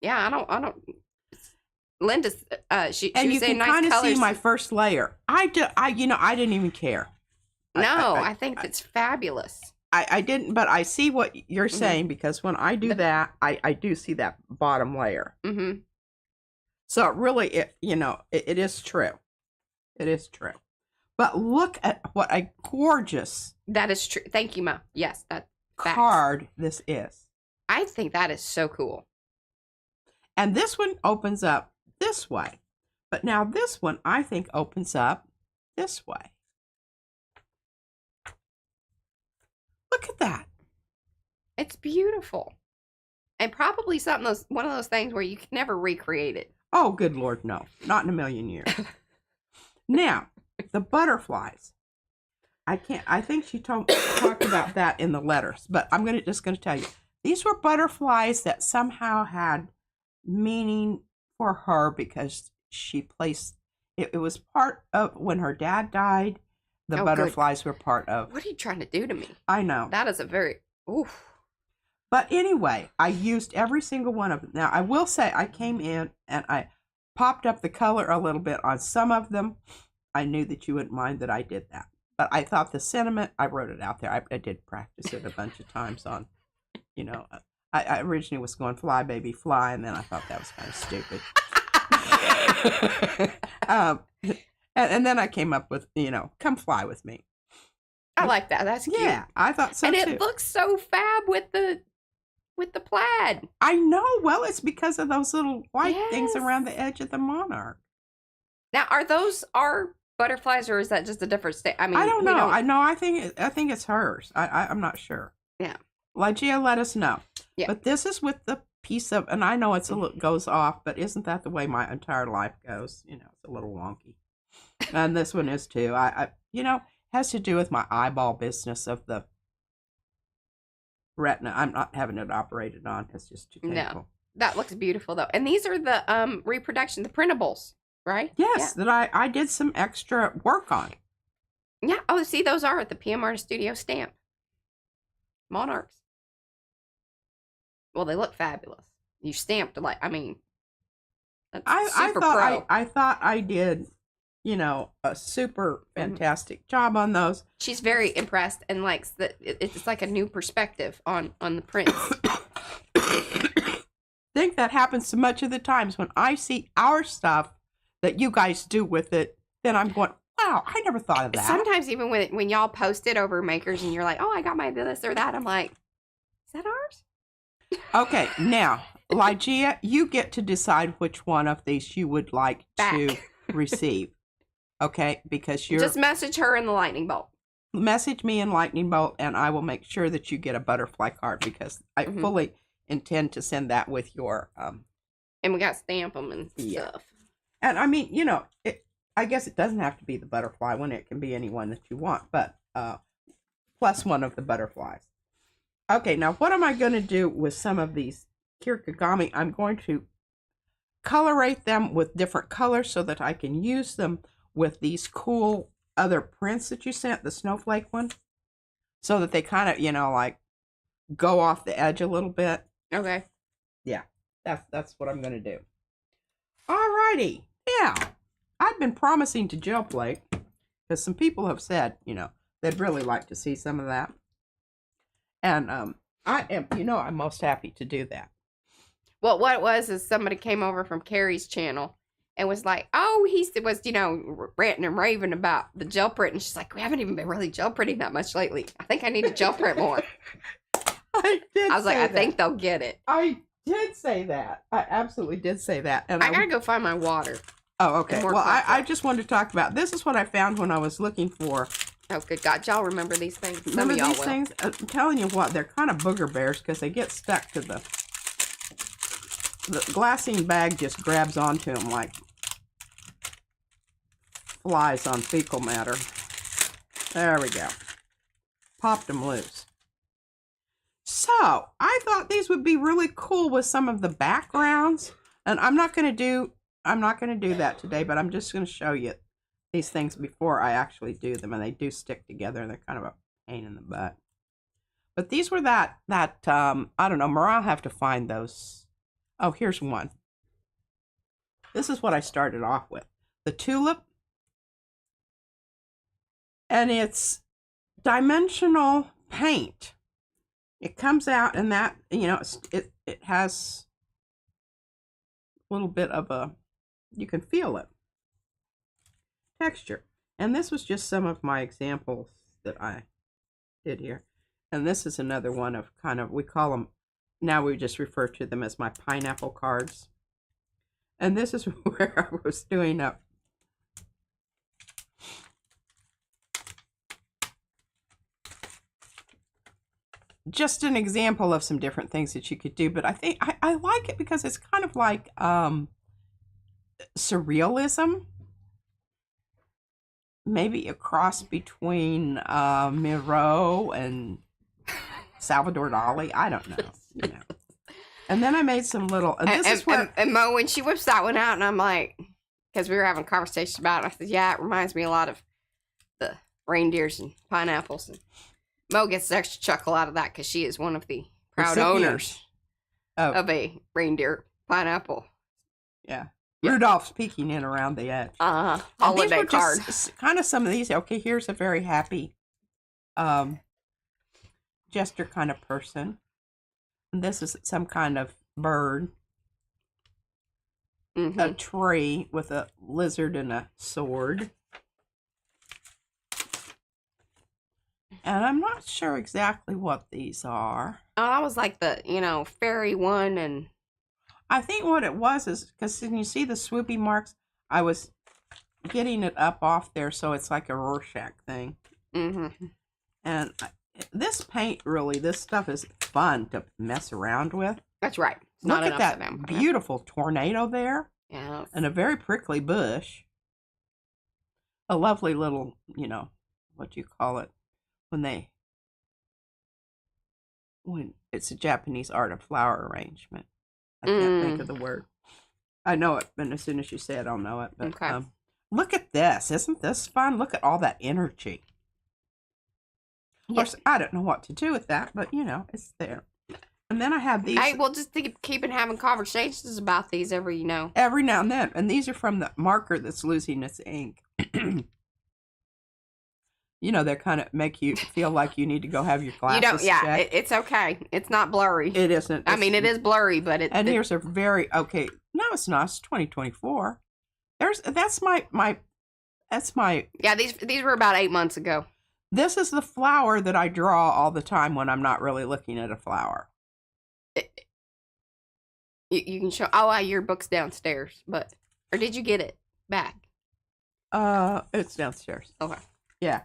Yeah, I don't. Linda's, she and was you saying can nice kind of colors. see my first layer. I didn't even care. No, I think it's fabulous. I didn't, but I see what you're saying because when I do that, I do see that bottom layer. Mm-hmm. So it really, it is true. It is true. But look at what a gorgeous That is true. Thank you, Ma. Yes, that card this is. I think that is so cool. And this one opens up this way. But now this one, I think, opens up this way. Look at that. It's beautiful. And probably one of those things where you can never recreate it. Oh, good Lord, no. Not in a million years. Now, the butterflies. I think she talked about that in the letters, but I'm just going to tell you. These were butterflies that somehow had meaning for her because she placed, it was part of when her dad died. The butterflies were part of. What are you trying to do to me? I know. That is a very, oof. But anyway, I used every single one of them. Now, I will say I came in and I popped up the color a little bit on some of them. I knew that you wouldn't mind that I did that. But I thought the sentiment, I wrote it out there. I did practice it a bunch of times on, I originally was going fly, baby, fly, and then I thought that was kind of stupid. And then I came up with, come fly with me. I like that. That's cute. Yeah, I thought so and too. And it looks so fab with the plaid. I know. Well, it's because of those little white things around the edge of the monarch. Now, are those our butterflies, or is that just a different state? I mean, I don't know. I think it's hers. I'm not sure. Yeah. Lygia, let us know. Yeah. But this is with the piece of, and I know it's goes off, but isn't that the way my entire life goes? It's a little wonky. And this one is too. Has to do with my eyeball business of the retina. I'm not having it operated on. It's just too painful. No, that looks beautiful though. And these are the reproduction, the printables, right? Yes, that I did some extra work on. Yeah. Oh, see, those are at the PM Artist Studio stamp. Monarchs. Well, they look fabulous. You stamped that's super pro. I thought I did, a super fantastic job on those. She's very impressed and likes that it's like a new perspective on the prints. I think that happens so much of the times when I see our stuff that you guys do with it, then I'm going, wow, I never thought of that. Sometimes even when y'all post it over Makers and you're like, oh, I got my this or that, I'm like, is that ours? Okay, now, Lygia, you get to decide which one of these you would like to receive. Okay, because you're... Just message her in the lightning bolt. Message me in lightning bolt, and I will make sure that you get a butterfly card because I fully intend to send that with your... And we got to stamp them and stuff. And I mean, I guess it doesn't have to be the butterfly one. It can be any one that you want, but plus one of the butterflies. Okay, now what am I going to do with some of these kirigami? I'm going to colorate them with different colors so that I can use them with these cool other prints that you sent, the snowflake one, so that they kind of, like go off the edge a little bit. Okay. Yeah, that's what I'm going to do. Alrighty. Now, I've been promising to gel plate because some people have said, they'd really like to see some of that. And I am, I'm most happy to do that. Well, what it was is somebody came over from Carrie's channel and was like, oh, he was, ranting and raving about the gel print. And she's like, we haven't even been really gel printing that much lately. I think I need to gel print more. I was like, I think they'll get it. I did say that. I absolutely did say that. And I got to go find my water. Oh, okay. Well, I just wanted to talk about, this is what I found when I was looking for. Oh, good God. Y'all remember these things? Remember these things? I'm telling you what, they're kind of booger bears because they get stuck to the glassine bag just grabs onto them like flies on fecal matter. There we go. popped them loose. So I thought these would be really cool with some of the backgrounds, and I'm not going to do that today, but I'm just going to show you these things before I actually do them, and they do stick together, and they're kind of a pain in the butt. But these were that I don't know, Mariah, I'll have to find those. Oh, here's one. This is what I started off with. The tulip, and it's dimensional paint. It comes out, and that, you know, it has a little bit of a, you can feel it, texture. And this was just some of my examples that I did here. And this is another one of kind of, we call them, now we just refer to them as my pineapple cards. And this is where I was doing a, just an example of some different things that you could do. But I think I like it because it's kind of like surrealism. Maybe a cross between Miro and Salvador Dali. I don't know. You know. And then I made some little. And this is where. And Mo, when she whips that one out, and I'm like, because we were having conversations about it, I said, yeah, it reminds me a lot of the reindeers and pineapples. And Mo gets an extra chuckle out of that because she is one of the proud owners of a reindeer pineapple. Yeah. Rudolph's peeking in around the edge. Holiday card. Kind of some of these. Okay, here's a very happy jester kind of person. And this is some kind of bird. A tree with a lizard and a sword. And I'm not sure exactly what these are. Oh, that was like the, you know, fairy one. And I think what it was is, because when you see the swoopy marks, I was getting it up off there, so it's like a Rorschach thing. And this paint, really, this stuff is fun to mess around with. That's right. Look at that beautiful tornado there. Yeah. And a very prickly bush. A lovely little, you know, what do you call it? When it's a Japanese art of flower arrangement. I can't think of the word. I know it, but as soon as you say it, I'll know it. But, okay. Look at this. Isn't this fun? Look at all that energy. Of course, I don't know what to do with that, but, you know, it's there. And then I have these. Hey, we'll just keep having conversations about these every now and then. And these are from the marker that's losing its ink. You know, they kind of make you feel like you need to go have your glasses checked. It's okay. It's not blurry. It isn't. I mean, it is blurry, but it's... And here's a very, okay, no, it's not. It's 2024. That's my... Yeah, these were about 8 months ago. This is the flower that I draw all the time when I'm not really looking at a flower. You can show... Oh, your book's downstairs, but... Or did you get it back? It's downstairs. Okay. Yeah.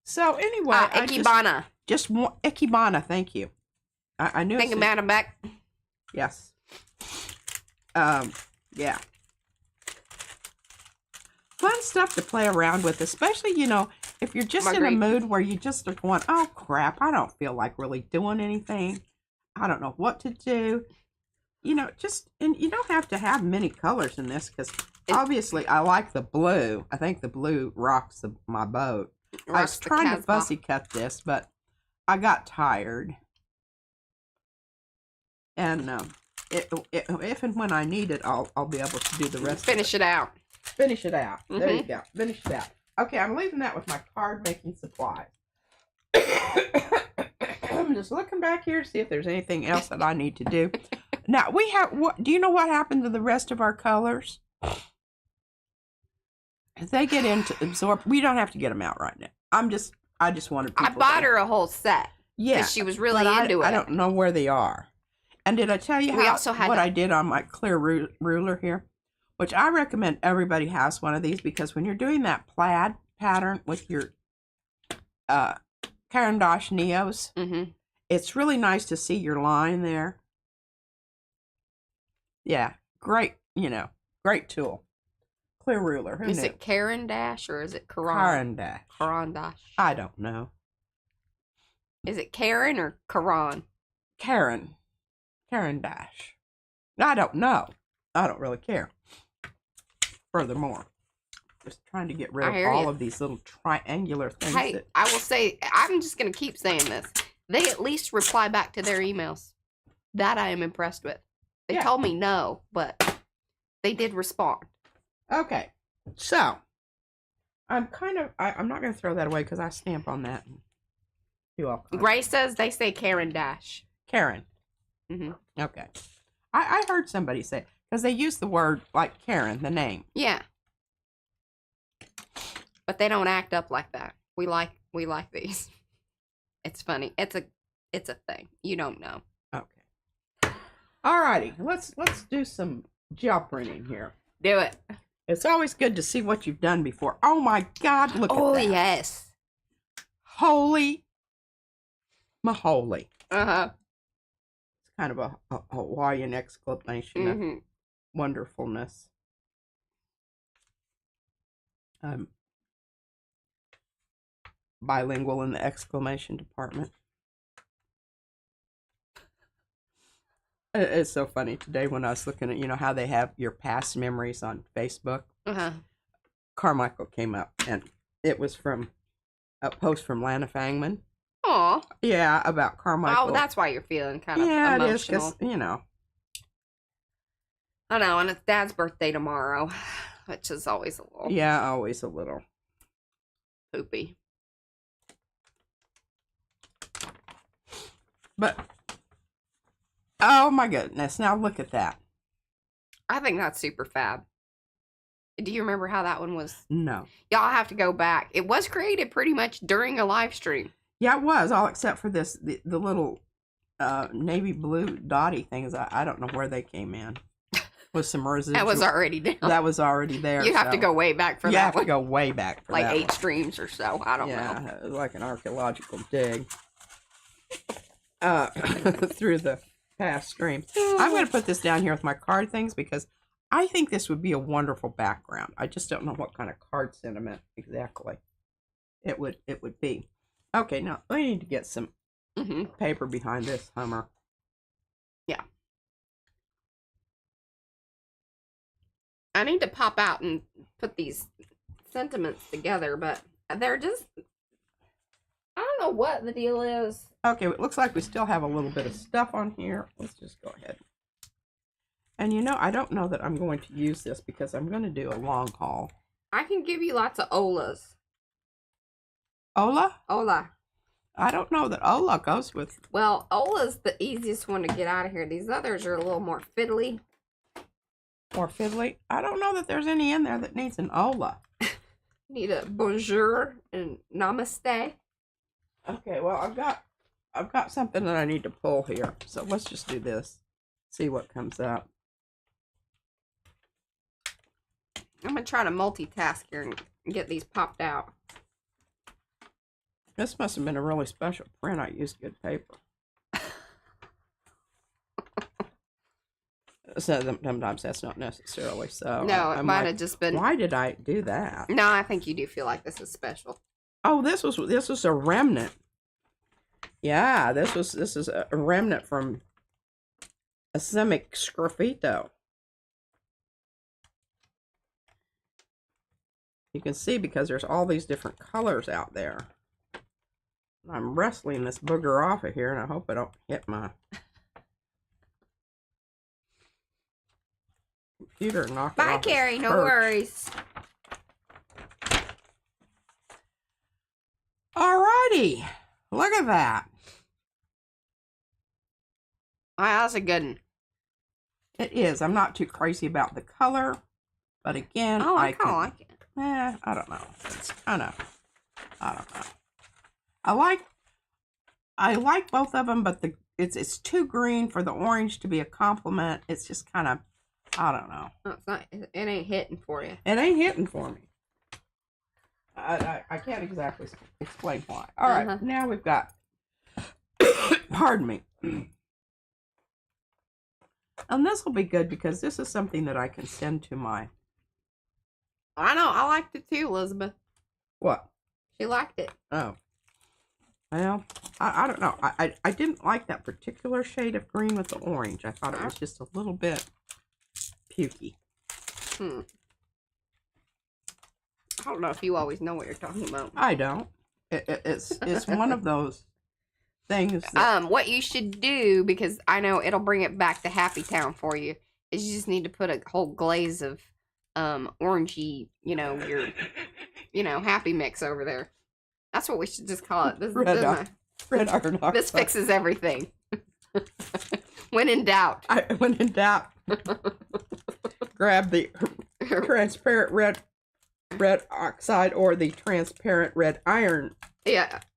So anyway, Ikebana. Just one Ikebana. Thank you. I knew. Think about him back. Yes. Yeah. Fun stuff to play around with, especially, you know, if you're just in a mood where you just are going, oh crap, I don't feel like really doing anything. I don't know what to do. You know, and you don't have to have many colors in this because obviously I like the blue. I think the blue rocks my boat. I was trying to fussy cut this, but I got tired. And if and when I need it, I'll be able to do the rest. Finish it out. Finish it out. There you go. Finish it out. Okay, I'm leaving that with my card making supplies. I'm just looking back here to see if there's anything else that I need to do. Now we have what? Do you know what happened to the rest of our colors? They get into absorb. We don't have to get them out right now. I just wanted. I bought her a whole set. Yeah, because she was really into it. I don't know where they are. And did I tell you what I did on my clear ruler here? Which I recommend everybody has one of these because when you're doing that plaid pattern with your Caran d'Ache Neos, it's really nice to see your line there. Yeah, great. You know, great tool. Clear ruler. Is it Caran d'Ache or is it Caran d'Ache? Caran d'Ache. I don't know. Is it Karen or Karan? Karen. Karen Dash. I don't know. I don't really care. Furthermore, just trying to get rid of all of these little triangular things. Hey, I will say, I'm just going to keep saying this. They at least reply back to their emails. That I am impressed with. They told me no, but they did respond. Okay, so I'm not going to throw that away because I stamp on that. And do all kinds. Gray says they say Karen Dash. Karen. Mm-hmm. Okay. I heard somebody say, because they use the word like Karen, the name. Yeah. But they don't act up like that. We like these. It's funny. It's a thing. You don't know. Okay. Alrighty. Let's do some gel printing here. Do it. It's always good to see what you've done before. Oh my God, look at that. Oh yes. Holy maholy. Uh-huh. It's kind of a Hawaiian exclamation of wonderfulness. I'm bilingual in the exclamation department. It's so funny today when I was looking at, how they have your past memories on Facebook. Uh-huh. Carmichael came up, and it was from a post from Lana Fangman. Aw. Yeah, about Carmichael. Oh, that's why you're feeling kind of emotional. It is, 'cause, I know, and it's Dad's birthday tomorrow, which is always a little... Yeah, always a little. Poopy. But, oh my goodness, now look at that. I think that's super fab. Do you remember how that one was? No. Y'all have to go back. It was created pretty much during a live stream. Yeah, it was, all except for this, the little navy blue dotty things. I don't know where they came in. With some residual. That was already down. That was already there. You have to go way back for that one. You have to go way back for like that 8 one. streams or so. I don't know. Yeah, it was like an archaeological dig. Through the past streams. I'm going to put this down here with my card things because I think this would be a wonderful background. I just don't know what kind of card sentiment exactly it would be. Okay, now I need to get some paper behind this Hummer. Yeah. I need to pop out and put these sentiments together, but they're just... I don't know what the deal is. Okay, it looks like we still have a little bit of stuff on here. Let's just go ahead. And I don't know that I'm going to use this because I'm going to do a long haul. I can give you lots of Olas. Ola? Ola. I don't know that Ola goes with... Well, Ola's the easiest one to get out of here. These others are a little more fiddly. More fiddly? I don't know that there's any in there that needs an Ola. Need a bonjour and namaste. Okay, well, I've got something that I need to pull here. So let's just do this. See what comes up. I'm going to try to multitask here and get these popped out. This must have been a really special print. I used good paper. So sometimes that's not necessarily so. No, it might have just been... Why did I do that? No, I think you do feel like this is special. Oh, this was a remnant. Yeah, this is a remnant from a Semic sgraffito. You can see because there's all these different colors out there. I'm wrestling this booger off of here, and I hope I don't hit my computer and knock it off. Bye, Carrie. No worries. Alrighty. Look at that. That's a good one. It is. I'm not too crazy about the color, but again, I kind of like it. I don't know. It's kind of, I don't know. I like both of them, but it's too green for the orange to be a compliment. It's just kind of, I don't know. No, it's not. It ain't hitting for you. It ain't hitting for me. I can't exactly explain why. All right, now we've got, pardon me. And this will be good because this is something that I can send to my... I know. I liked it too, Elizabeth. What? She liked it. Oh. Well, I don't know. I didn't like that particular shade of green with the orange. I thought it was just a little bit pukey. I don't know if you always know what you're talking about. I don't. It's one of those things that... What you should do, because I know it'll bring it back to Happy Town for you, is you just need to put a whole glaze of orangey, your Happy Mix over there. That's what we should just call it. This, red iron oxide. This fixes everything. When in doubt. When in doubt, grab the transparent red oxide or the transparent red iron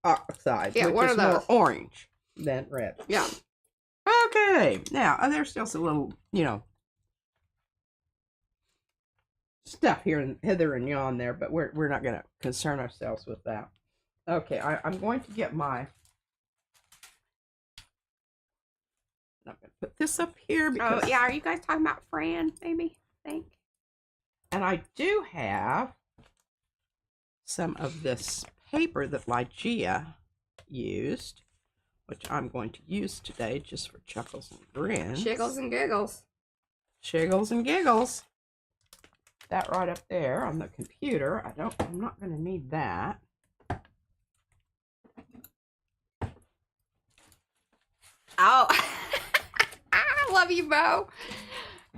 oxide, which is more orange than red. Yeah. Okay. Now, there's still some little, stuff here and hither and yon there, but we're not going to concern ourselves with that. Okay, I'm going to get my... I'm going to put this up here because... Oh, yeah, are you guys talking about Fran, maybe? I think. And I do have some of this paper that Ligeia used, which I'm going to use today just for chuckles and grins. Shiggles and giggles. Shiggles and giggles. That right up there on the computer. I'm not going to need that. Oh, I love you, Bo.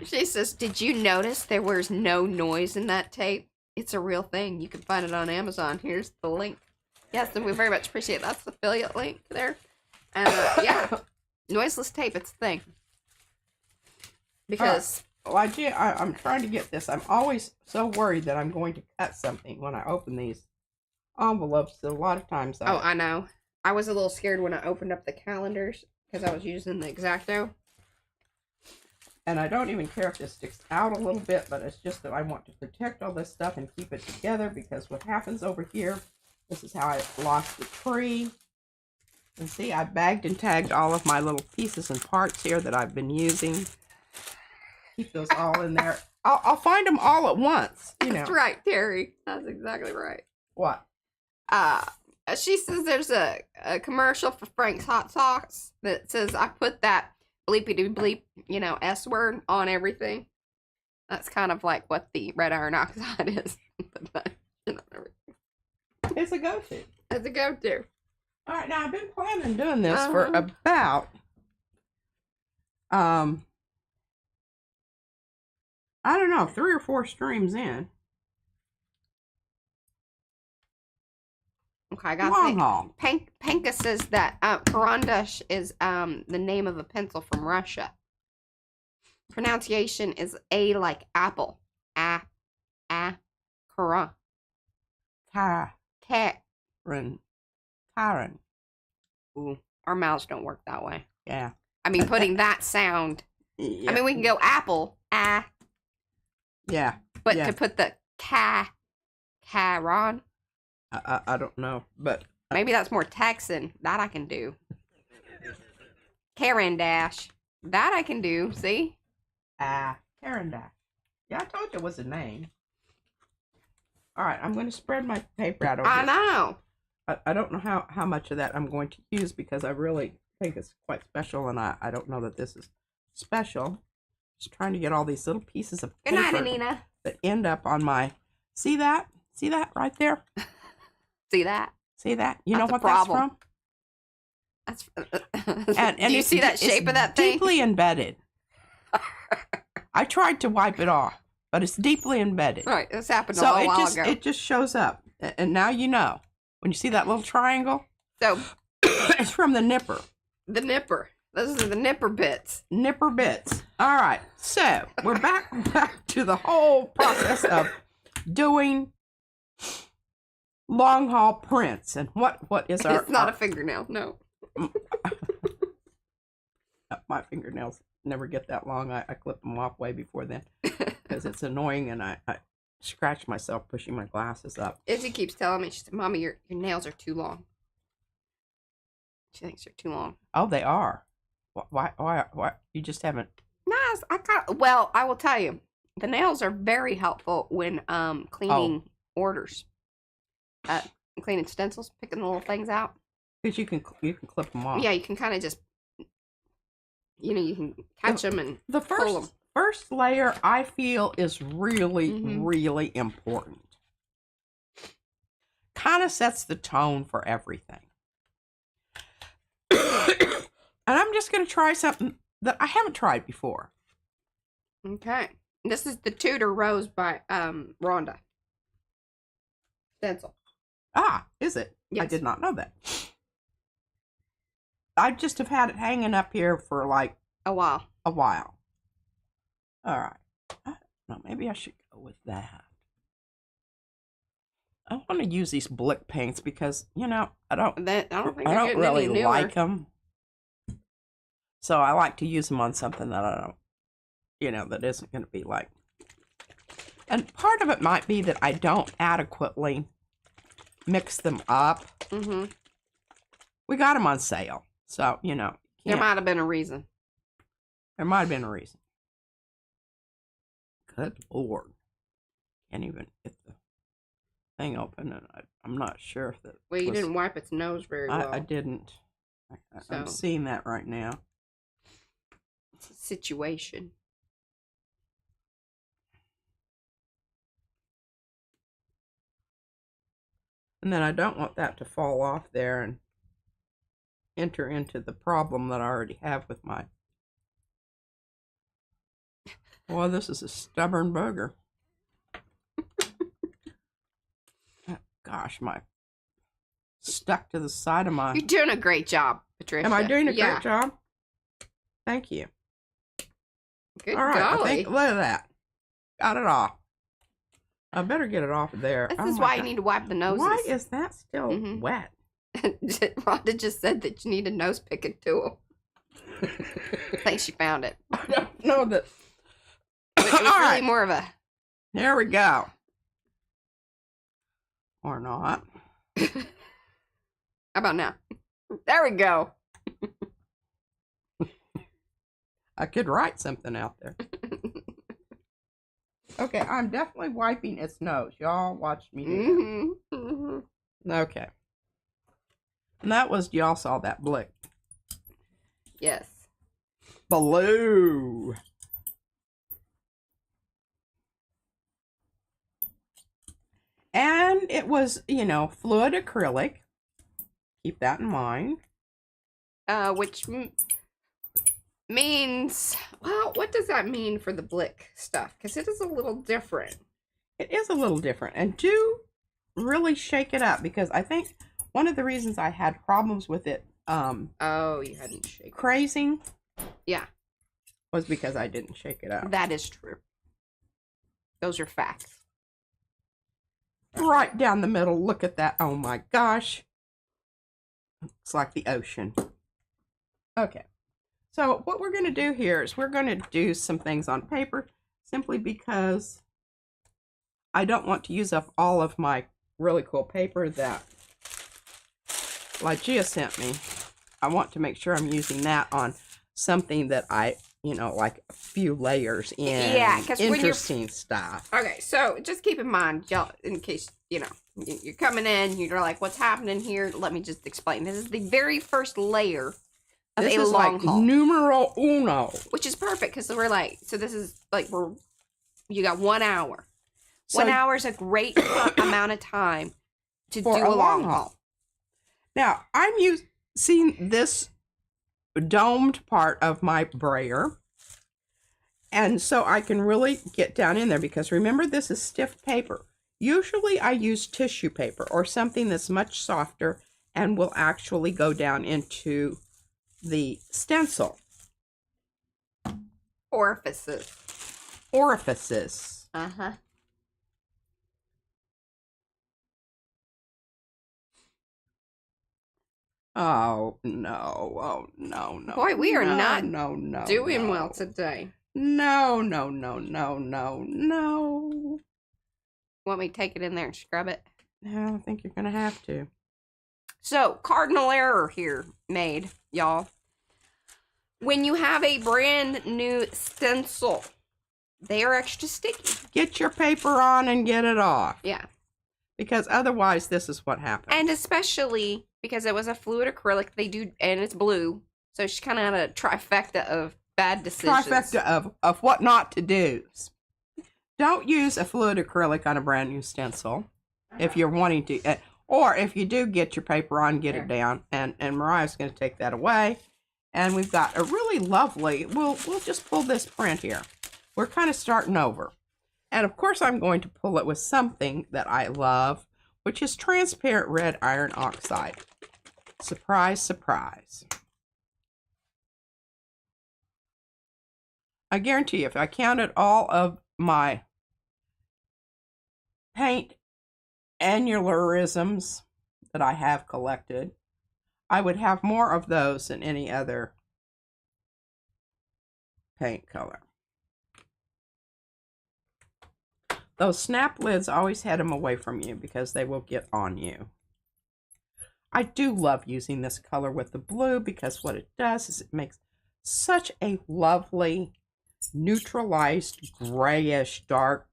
She says, did you notice there was no noise in that tape? It's a real thing. You can find it on Amazon. Here's the link. Yes, and we very much appreciate it. That's the affiliate link there. And yeah, noiseless tape, it's a thing. Because... I'm trying to get this. I'm always so worried that I'm going to cut something when I open these envelopes. So a lot of times I know. I was a little scared when I opened up the calendars because I was using the X-Acto. And I don't even care if this sticks out a little bit, but it's just that I want to protect all this stuff and keep it together, because what happens over here, this is how I lost the tree. And see, I bagged and tagged all of my little pieces and parts here that I've been using. Keep those all in there. I'll find them all at once, That's right, Terry. That's exactly right. What? She says there's a commercial for Frank's Hot Sauce that says, I put that bleepity bleep, S word on everything. That's kind of like what the red iron oxide is. It's a go-to. It's a go-to. All right, now I've been planning on doing this for about, I don't know, 3 or 4 streams in. Okay, I got long haul. Panka says that Karandash is the name of a pencil from Russia. Pronunciation is A like apple. Karan. Tyron. Ooh, our mouths don't work that way. Yeah. I mean, putting that sound. Yeah. I mean, we can go apple. Yeah. But to put the Karan. I don't know, but... Maybe that's more Texan. That I can do. Carandash. That I can do, see? Carandash. Yeah, I told you it was a name. All right, I'm going to spread my paper out over I know. I don't know how much of that I'm going to use, because I really think it's quite special, and I don't know that this is special. Just trying to get all these little pieces of paper Good night, Anina. that end up on my... See that? See that right there? See that? See that? You That's know what problem. That's from? That's. And do you see that shape of that thing? Deeply embedded. I tried to wipe it off, but it's deeply embedded. Right, this happened a while ago. It just shows up, and now you know. When you see that little triangle, so it's from the nipper. The nipper. Those are the nipper bits. Nipper bits. All right, so we're back to the whole process of doing long haul prints, and what is our... It's not a fingernail, no. My fingernails never get that long. I clip them off way before then, because it's annoying, and I scratch myself pushing my glasses up. Izzy keeps telling me, she said, Mommy, your nails are too long. She thinks they're too long. Oh, they are. Why? You just haven't... Nice. Well, I will tell you, the nails are very helpful when cleaning orders. Cleaning stencils, picking the little things out. Because you can clip them off. Yeah, you can kind of just, you can catch them and the pull them. first layer I feel is really, really important. Kind of sets the tone for everything. And I'm just going to try something that I haven't tried before. Okay. This is the Tudor Rose by Rhonda. Stencil. Ah, is it? Yes. I did not know that. I just have had it hanging up here for like a while. All right. No, maybe I should go with that. I want to use these Blick paints because, I don't really like them. So I like to use them on something that I don't, that isn't going to be like. And part of it might be that I don't adequately mix them up. Mm-hmm. We got them on sale. So, there might have been a reason. There might have been a reason. Good Lord. Can't even get the thing open. And I'm not sure if that. Well, you didn't wipe its nose very well. I didn't. I'm seeing that right now. It's a situation. And then I don't want that to fall off there and enter into the problem that I already have with my. Boy, this is a stubborn bugger. Gosh, my stuck to the side of my. You're doing a great job, Patricia. Am I doing a great job? Thank you. Good All right, golly. look at that. Got it off. I better get it off of there. This is why you need to wipe the noses. Why is that still wet? Rhonda just said that you need a nose picking tool. I think she found it. I don't know that. It was really more of a. There we go. Or not. How about now? There we go. I could write something out there. Okay, I'm definitely wiping its nose. Y'all watched me do that. Okay. And that was, y'all saw that Blick. Yes. Blue. And it was, fluid acrylic. Keep that in mind. Which means, well, what does that mean for the Blick stuff? Because it is a little different. It is a little different. And do really shake it up, because I think one of the reasons I had problems with it, oh, you hadn't shaken. Crazing. Yeah. Was because I didn't shake it up. That is true. Those are facts. Right down the middle. Look at that. Oh my gosh. It's like the ocean. Okay. So what we're going to do here is we're going to do some things on paper, simply because I don't want to use up all of my really cool paper that Lygia sent me. I want to make sure I'm using that on something that I, like a few layers in. Yeah, because interesting stuff. Okay, so just keep in mind, y'all, in case, you're coming in, you're like, what's happening here? Let me just explain. This is the very first layer of this a is long like haul. Numero uno. Which is perfect, because we're like, so this is like, you got 1 hour. So, 1 hour is a great amount of time to do for a long haul. Now, I'm using this domed part of my brayer, and so I can really get down in there, because remember, this is stiff paper. Usually I use tissue paper or something that's much softer and will actually go down into the stencil. Orifices. Uh-huh. Oh, no. Oh, no. Boy, we are not doing well today. No. Want me to take it in there and scrub it? No, I think you're going to have to. So, cardinal error here made, y'all. When you have a brand new stencil, they are extra sticky. Get your paper on and get it off. Yeah. Because otherwise, this is what happens. And especially because it was a fluid acrylic. They do, and it's blue. So she kind of had a trifecta of bad decisions. Trifecta of what not to do. Don't use a fluid acrylic on a brand new stencil if you're wanting to, or if you do get your paper on, get it down. And Mariah's going to take that away. And we've got a really lovely, we'll just pull this print here. We're kind of starting over. And of course I'm going to pull it with something that I love, which is transparent red iron oxide. Surprise, surprise. I guarantee you, if I counted all of my paint annulerisms that I have collected, I would have more of those than any other paint color. Those snap lids, always head them away from you because they will get on you. I do love using this color with the blue because what it does is it makes such a lovely neutralized grayish dark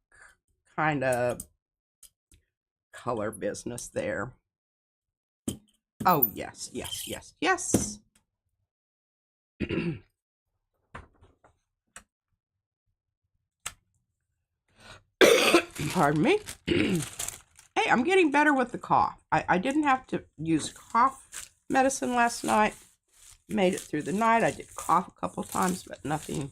kind of color business there. Oh yes, yes, yes, yes. Pardon me. Hey, I'm getting better with the cough. I didn't have to use cough medicine last night. Made it through the night. I did cough a couple times, but nothing.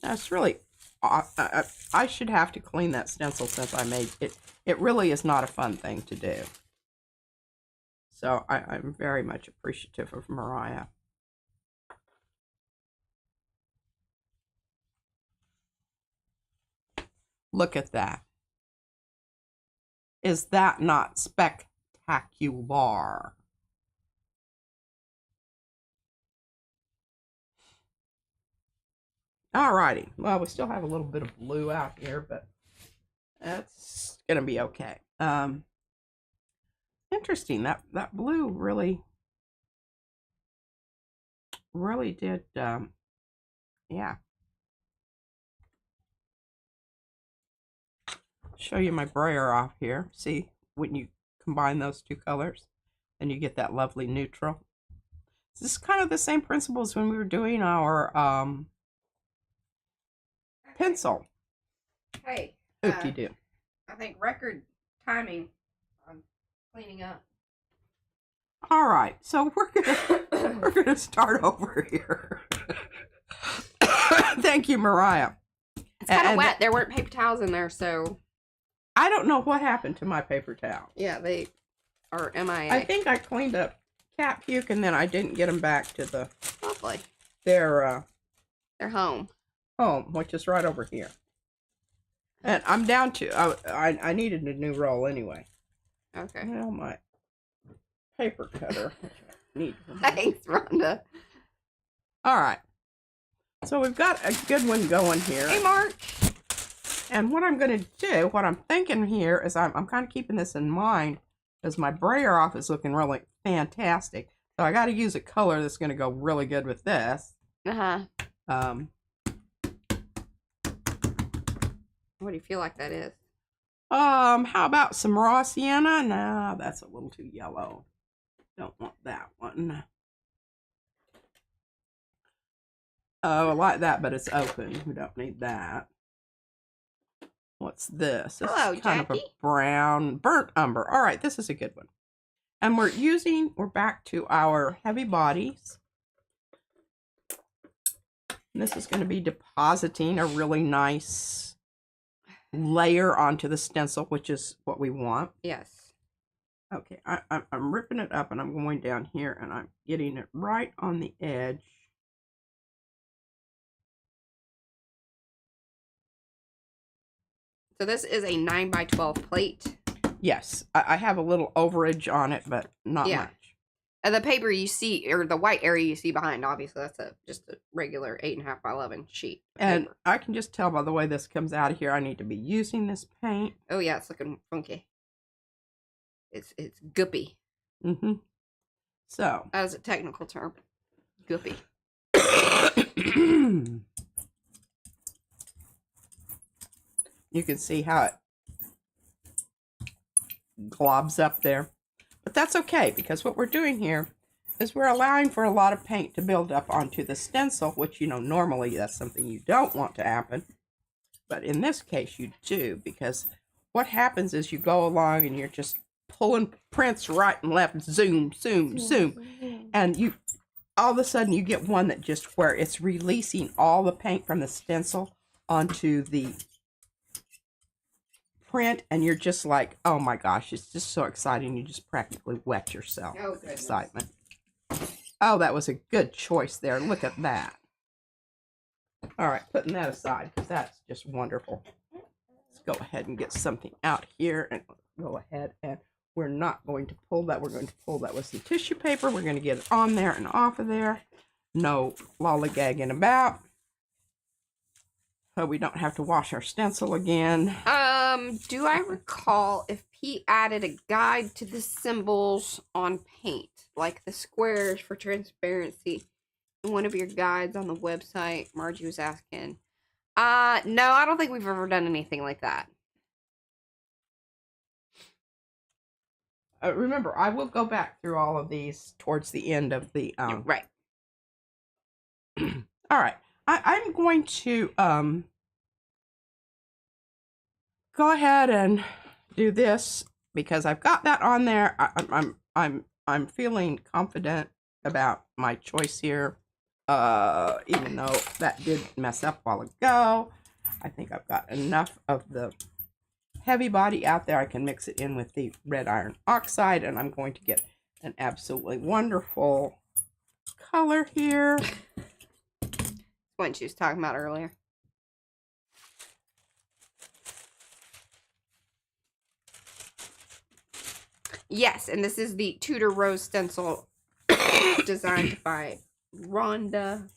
That's really, I should have to clean that stencil since I made it. It really is not a fun thing to do. So I'm very much appreciative of Mariah. Look at that. Is that not spectacular? Alrighty. Well, we still have a little bit of blue out here, but that's gonna be okay. Interesting. That blue really did. Yeah. Show you my brayer off here. See, when you combine those two colors, and you get that lovely neutral. This is kind of the same principles when we were doing our pencil. Hey. Oop-de-doo. I think record timing on cleaning up. All right, so we're gonna start over here. Thank you, Mariah. It's kind of wet. There weren't paper towels in there, so I don't know what happened to my paper towel. Yeah, they are MIA. I think I cleaned up cat puke and then I didn't get them back to the lovely. Their home, which is right over here. And I'm down to I needed a new roll anyway. Okay. Well, my paper cutter. Thanks, Rhonda. All right. So we've got a good one going here. Hey, Mark. And what I'm going to do, what I'm thinking here is I'm kind of keeping this in mind because my brayer off is looking really fantastic. So I got to use a color that's going to go really good with this. What do you feel like that is? How about some raw sienna? No, that's a little too yellow. Don't want that one. Oh, I like that, but it's open. We don't need that. What's this? This Hello, is kind Jackie. of a brown, burnt umber. All right, this is a good one. And we're back to our heavy bodies. And this is going to be depositing a really nice layer onto the stencil, which is what we want. Yes. Okay, I'm ripping it up and I'm going down here and I'm getting it right on the edge. So this is a 9x12 plate. Yes, I have a little overage on it, but not much. And the paper you see, or the white area you see behind, obviously that's just a regular 8.5x11 sheet. And I can just tell by the way this comes out of here, I need to be using this paint. Oh yeah, it's looking funky. It's goopy. Mm-hmm. So. That is a technical term. Goopy. You can see how globs up there. But that's okay, because what we're doing here is we're allowing for a lot of paint to build up onto the stencil, which, you know, normally that's something you don't want to happen. But in this case, you do, because what happens is you go along and you're just pulling prints right and left, zoom, zoom, zoom. And you, all of a sudden, you get one that just where it's releasing all the paint from the stencil onto the print, and you're just like, oh my gosh, it's just so exciting. You just practically wet yourself with excitement. Oh, that was a good choice there. Look at that. All right, putting that aside, because that's just wonderful. Let's go ahead and get something out here, and go ahead, and we're not going to pull that. We're going to pull that with some tissue paper. We're going to get it on there and off of there. No lollygagging about. So we don't have to wash our stencil again. Do I recall if Pete added a guide to the symbols on paint, like the squares for transparency, in one of your guides on the website? Margie was asking. No, I don't think we've ever done anything like that. Remember, I will go back through all of these towards the end of the Right. All right. I'm going to go ahead and do this because I've got that on there. I'm feeling confident about my choice here. Even though that did mess up a while ago, I think I've got enough of the heavy body out there. I can mix it in with the red iron oxide, and I'm going to get an absolutely wonderful color here. What she was talking about earlier. Yes, and this is the Tudor Rose stencil designed by Rhonda.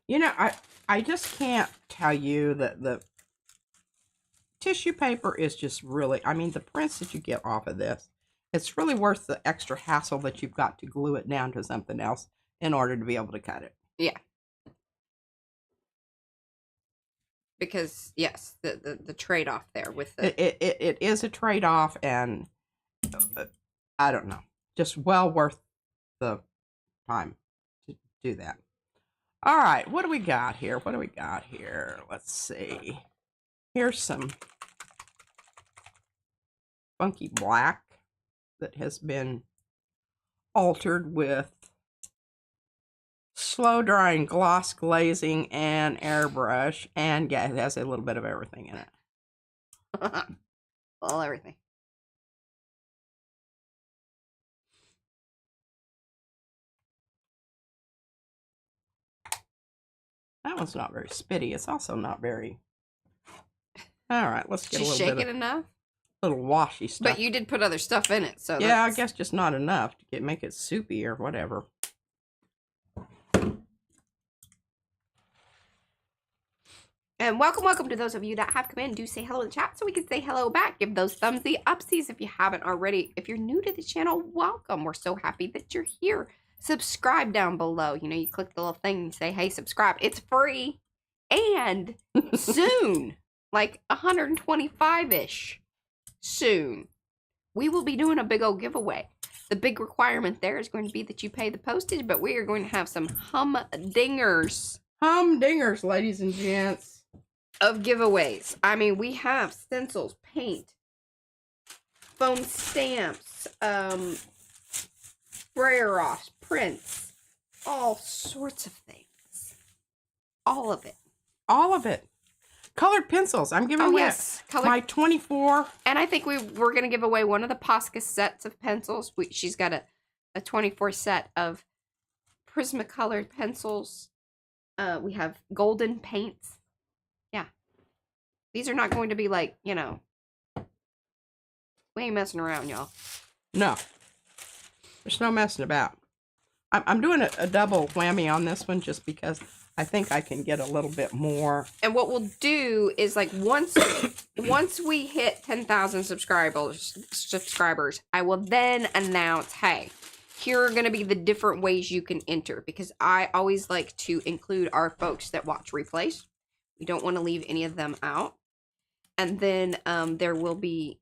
You know, I just can't tell you that the tissue paper is just really, I mean, the prints that you get off of this, it's really worth the extra hassle that you've got to glue it down to something else in order to be able to cut it. Yeah. Because, yes, the trade-off there with the... It is a trade-off, and I don't know. Just well worth the time to do that. All right, what do we got here? What do we got here? Let's see. Here's some funky black that has been altered with slow drying gloss glazing and airbrush, and yeah, it has a little bit of everything in it. Well, everything. That one's not very spitty. It's also not very... All right, let's get a little shake bit it enough? Little washy stuff. But you did put other stuff in it, so yeah, I guess just not enough to make it soupy or whatever. And welcome to those of you that have come in. Do say hello in the chat so we can say hello back. Give those thumbsy upsies if you haven't already. If you're new to the channel, welcome. We're so happy that you're here. Subscribe down below. You know, you click the little thing and say, hey, subscribe. It's free. And soon, like 125-ish, soon, we will be doing a big old giveaway. The big requirement there is going to be that you pay the postage, but we are going to have some humdingers. Humdingers, ladies and gents. Of giveaways. I mean, we have stencils, paint, foam stamps, sprayer offs, prints, all sorts of things. All of it. All of it. Colored pencils. I'm giving away my 24. And I think we're going to give away one of the Posca sets of pencils. She's got a 24 set of Prismacolored pencils. We have golden paints. Yeah. These are not going to be like, you know, we ain't messing around, y'all. No. There's no messing about. I'm doing a double whammy on this one just because I think I can get a little bit more. And what we'll do is like once we hit 10,000 subscribers, I will then announce, hey, here are going to be the different ways you can enter, because I always like to include our folks that watch replays. We don't want to leave any of them out. And then there will be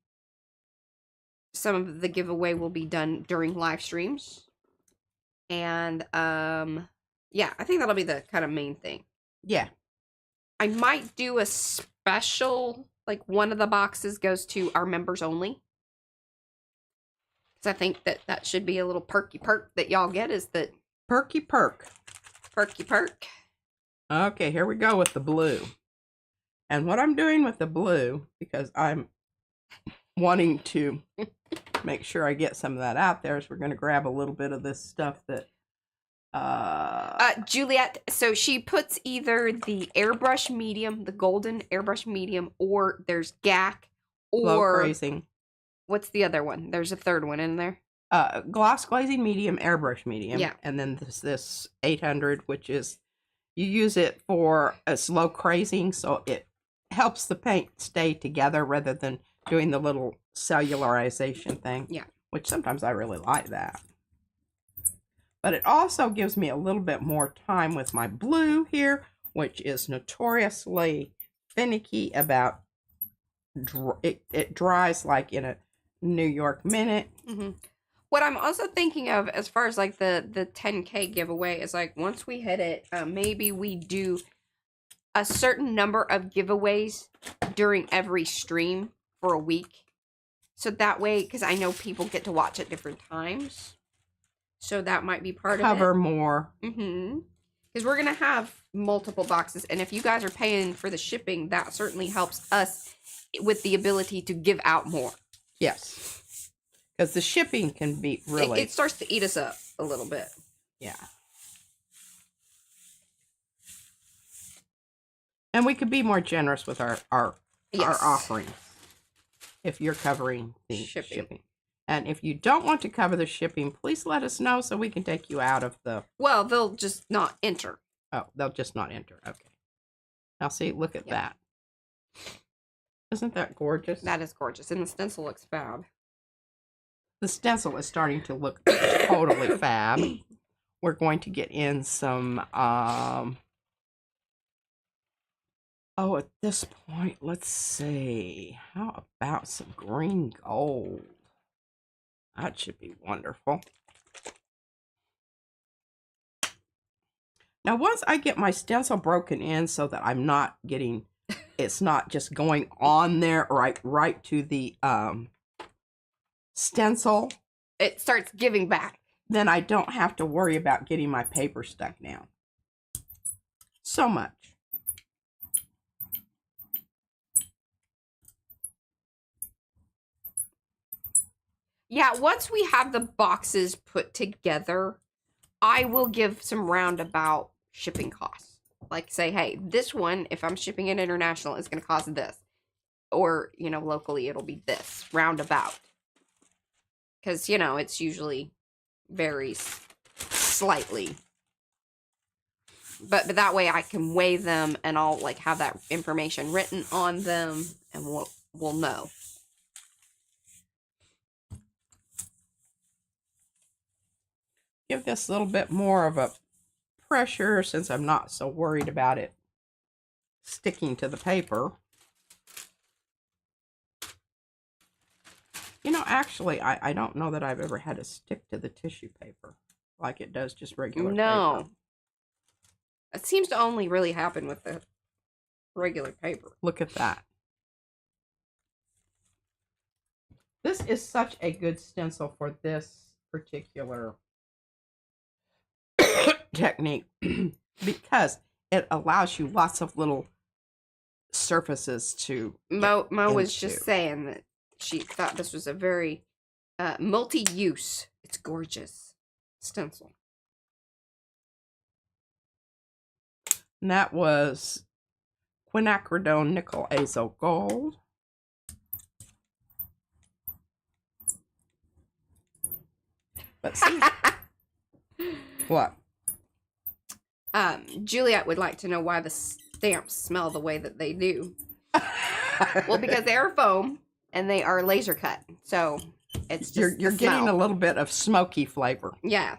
some of the giveaway will be done during live streams. And yeah, I think that'll be the kind of main thing. Yeah. I might do a special, like one of the boxes goes to our members only. Because I think that should be a little perky perk that y'all get, is that Perky perk. perky perk. Okay, here we go with the blue. And what I'm doing with the blue, because I'm wanting to make sure I get some of that out there, is we're going to grab a little bit of this stuff that Juliet, so she puts either the airbrush medium, the golden airbrush medium, or there's GAC, glow or crazing. What's the other one? There's a third one in there. Gloss glazing medium, airbrush medium. Yeah. And then this 800, which is, you use it for a slow crazing, so it helps the paint stay together rather than doing the little cellularization thing. Yeah. Which sometimes I really like that. But it also gives me a little bit more time with my blue here, which is notoriously finicky about, it dries like in a New York minute. Mm-hmm. What I'm also thinking of as far as like the 10K giveaway is like once we hit it, maybe we do a certain number of giveaways during every stream for a week. So that way, because I know people get to watch at different times. So that might be part of it. Cover more. Mm-hmm. Because we're going to have multiple boxes. And if you guys are paying for the shipping, that certainly helps us with the ability to give out more. Yes. Because the shipping can be really... It starts to eat us up a little bit. Yeah. And we could be more generous with our offerings if you're covering the shipping. And if you don't want to cover the shipping, please let us know so we can take you out of the... Well, they'll just not enter. Oh, they'll just not enter. Okay. Now see, look at that. Isn't that gorgeous? That is gorgeous. And the stencil looks fab. The stencil is starting to look totally fab. We're going to get in some... Oh, at this point, let's see. How about some green gold? That should be wonderful. Now, once I get my stencil broken in so that I'm not getting, it's not just going on there right to the stencil. It starts giving back. Then I don't have to worry about getting my paper stuck down. So much. Yeah, once we have the boxes put together, I will give some roundabout shipping costs. Like say, hey, this one, if I'm shipping it international, is going to cost this. Or, you know, locally it'll be this, roundabout. Because, you know, it's usually varies slightly. But that way I can weigh them and I'll like have that information written on them and we'll know. Give this a little bit more of a pressure since I'm not so worried about it sticking to the paper. You know, actually, I don't know that I've ever had it stick to the tissue paper like it does just regular paper. It seems to only really happen with the regular paper. Look at that. This is such a good stencil for this particular technique because it allows you lots of little surfaces to Mo was just saying that she thought this was a very multi-use, it's gorgeous stencil. And that was quinacridone nickel azo gold. But see what? Juliet would like to know why the stamps smell the way that they do. Well, because they are foam and they are laser cut, so it's just you're getting a little bit of smoky flavor. Yeah.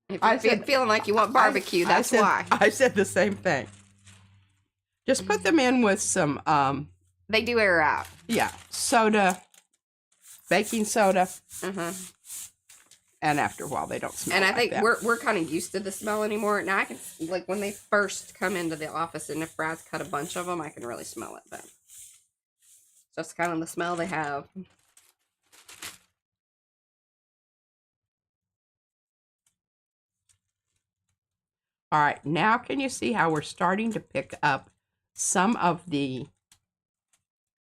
If you're feeling like you want barbecue, that's why. I said the same thing. Just put them in with some they do air out. Yeah, soda, baking soda. And after a while, they don't smell. And I think we're kind of used to the smell anymore. Now I can, like, when they first come into the office, and if Brad's cut a bunch of them, I can really smell it. But just kind of the smell they have. All right, now can you see how we're starting to pick up some of the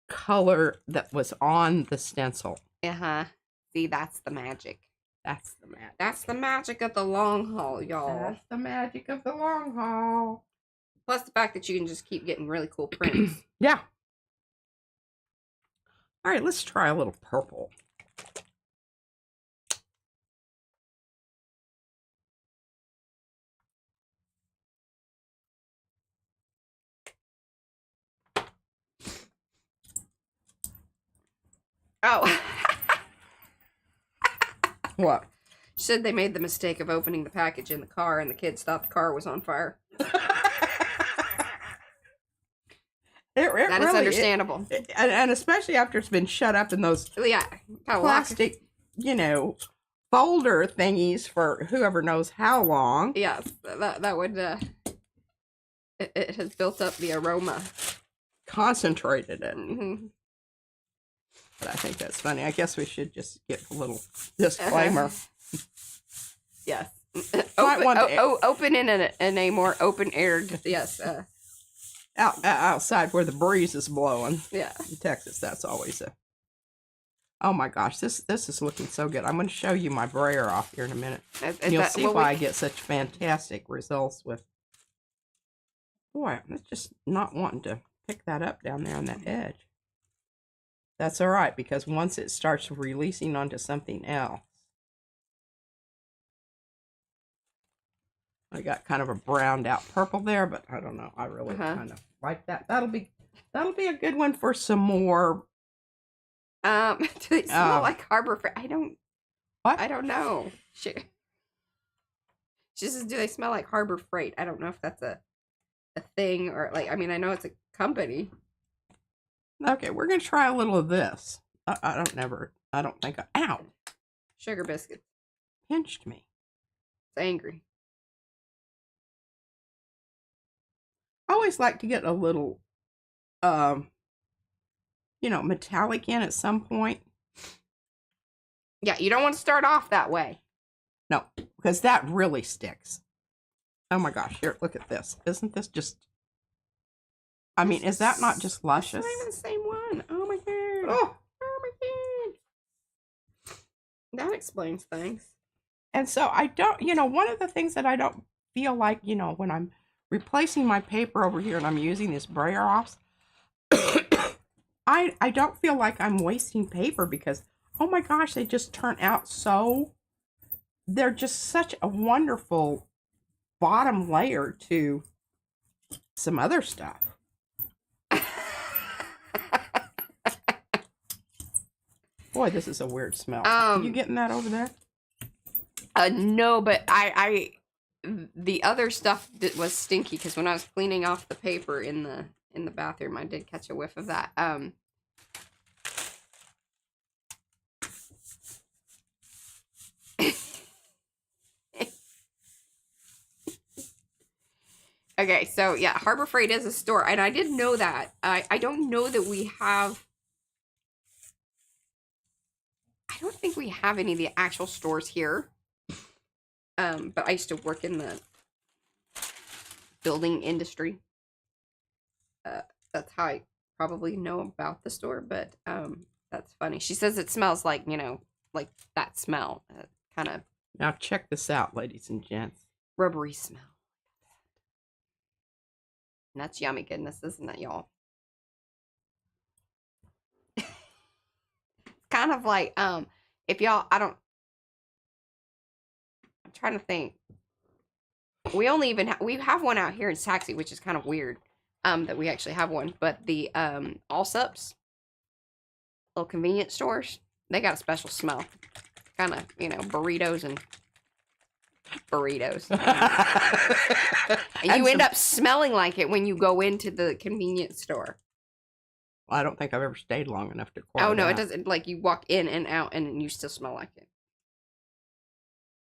color that was on the stencil? See, that's the magic. That's the magic. That's the magic of the long haul, y'all. That's the magic of the long haul. Plus the fact that you can just keep getting really cool prints. Yeah. All right, let's try a little purple. Oh. What? Said they made the mistake of opening the package in the car and the kids thought the car was on fire. That really, is understandable. And especially after it's been shut up in those plastic, folder thingies for whoever knows how long. Yes, that would, it has built up the aroma. Concentrated it. But I think that's funny. I guess we should just give a little disclaimer. Yes. Open in a more open-aired, yes. Outside where the breeze is blowing. Yeah. In Texas, that's always a... Oh my gosh, this is looking so good. I'm going to show you my brayer off here in a minute. You'll see why I get such fantastic results with... Boy, I'm just not wanting to pick that up down there on that edge. That's all right, because once it starts releasing onto something else, I got kind of a browned out purple there, but I don't know. I really kind of like that. That'll be a good one for some more. Do they smell like Harbor Freight? I don't know. She says, do they smell like Harbor Freight? I don't know if that's a thing or like. I mean, I know it's a company. Okay, we're gonna try a little of this. I don't think ow! Sugar biscuits. Pinched me. It's angry. I always like to get a little, metallic in at some point. Yeah, you don't want to start off that way. No, because that really sticks. Oh my gosh, here, look at this. Isn't this just... I mean, is that not just luscious? It's not even the same one. Oh my god. Oh my god. That explains things. And so I don't, one of the things that I don't feel like, when I'm replacing my paper over here and I'm using this brayer offs, I don't feel like I'm wasting paper because, oh my gosh, they just turn out so, they're just such a wonderful bottom layer to some other stuff. Boy, this is a weird smell. Are you getting that over there? No, but the other stuff that was stinky because when I was cleaning off the paper in the bathroom, I did catch a whiff of that. Okay, so yeah, Harbor Freight is a store, and I didn't know that. I don't know that we have. I don't think we have any of the actual stores here. But I used to work in the building industry. That's how I probably know about the store, but that's funny. She says it smells like, like that smell. Kind of... Now check this out, ladies and gents. Rubbery smell. And that's yummy goodness, isn't it, y'all? It's kind of like, if y'all, I'm trying to think. We only even we have one out here in Saxy, which is kind of weird. That we actually have one, but the Allsups, little convenience stores, they got a special smell. Kind of, burritos and burritos. And you end up smelling like it when you go into the convenience store. I don't think I've ever stayed long enough to acquire no, that. it doesn't. Like, you walk in and out and you still smell like it.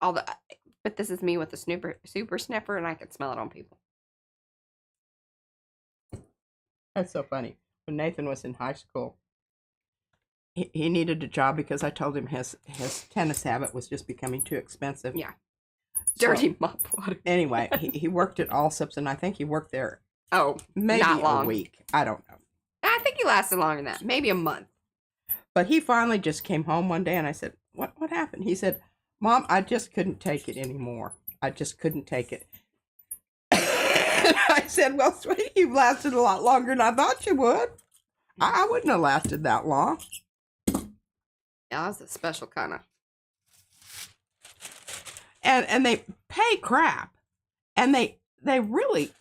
But this is me with the super sniffer, and I can smell it on people. That's so funny. When Nathan was in high school, he needed a job because I told him his tennis habit was just becoming too expensive. Yeah. Dirty mop water. Anyway, he worked at Allsups, and I think he worked there maybe not long. a week. I don't know. I think he lasted longer than that. Maybe a month. But he finally just came home one day, and I said, what happened? He said, Mom, I just couldn't take it anymore. I just couldn't take it. I said, well, sweetie, you've lasted a lot longer than I thought you would. I wouldn't have lasted that long. Yeah, that's a special kind of. And they pay crap. And they really.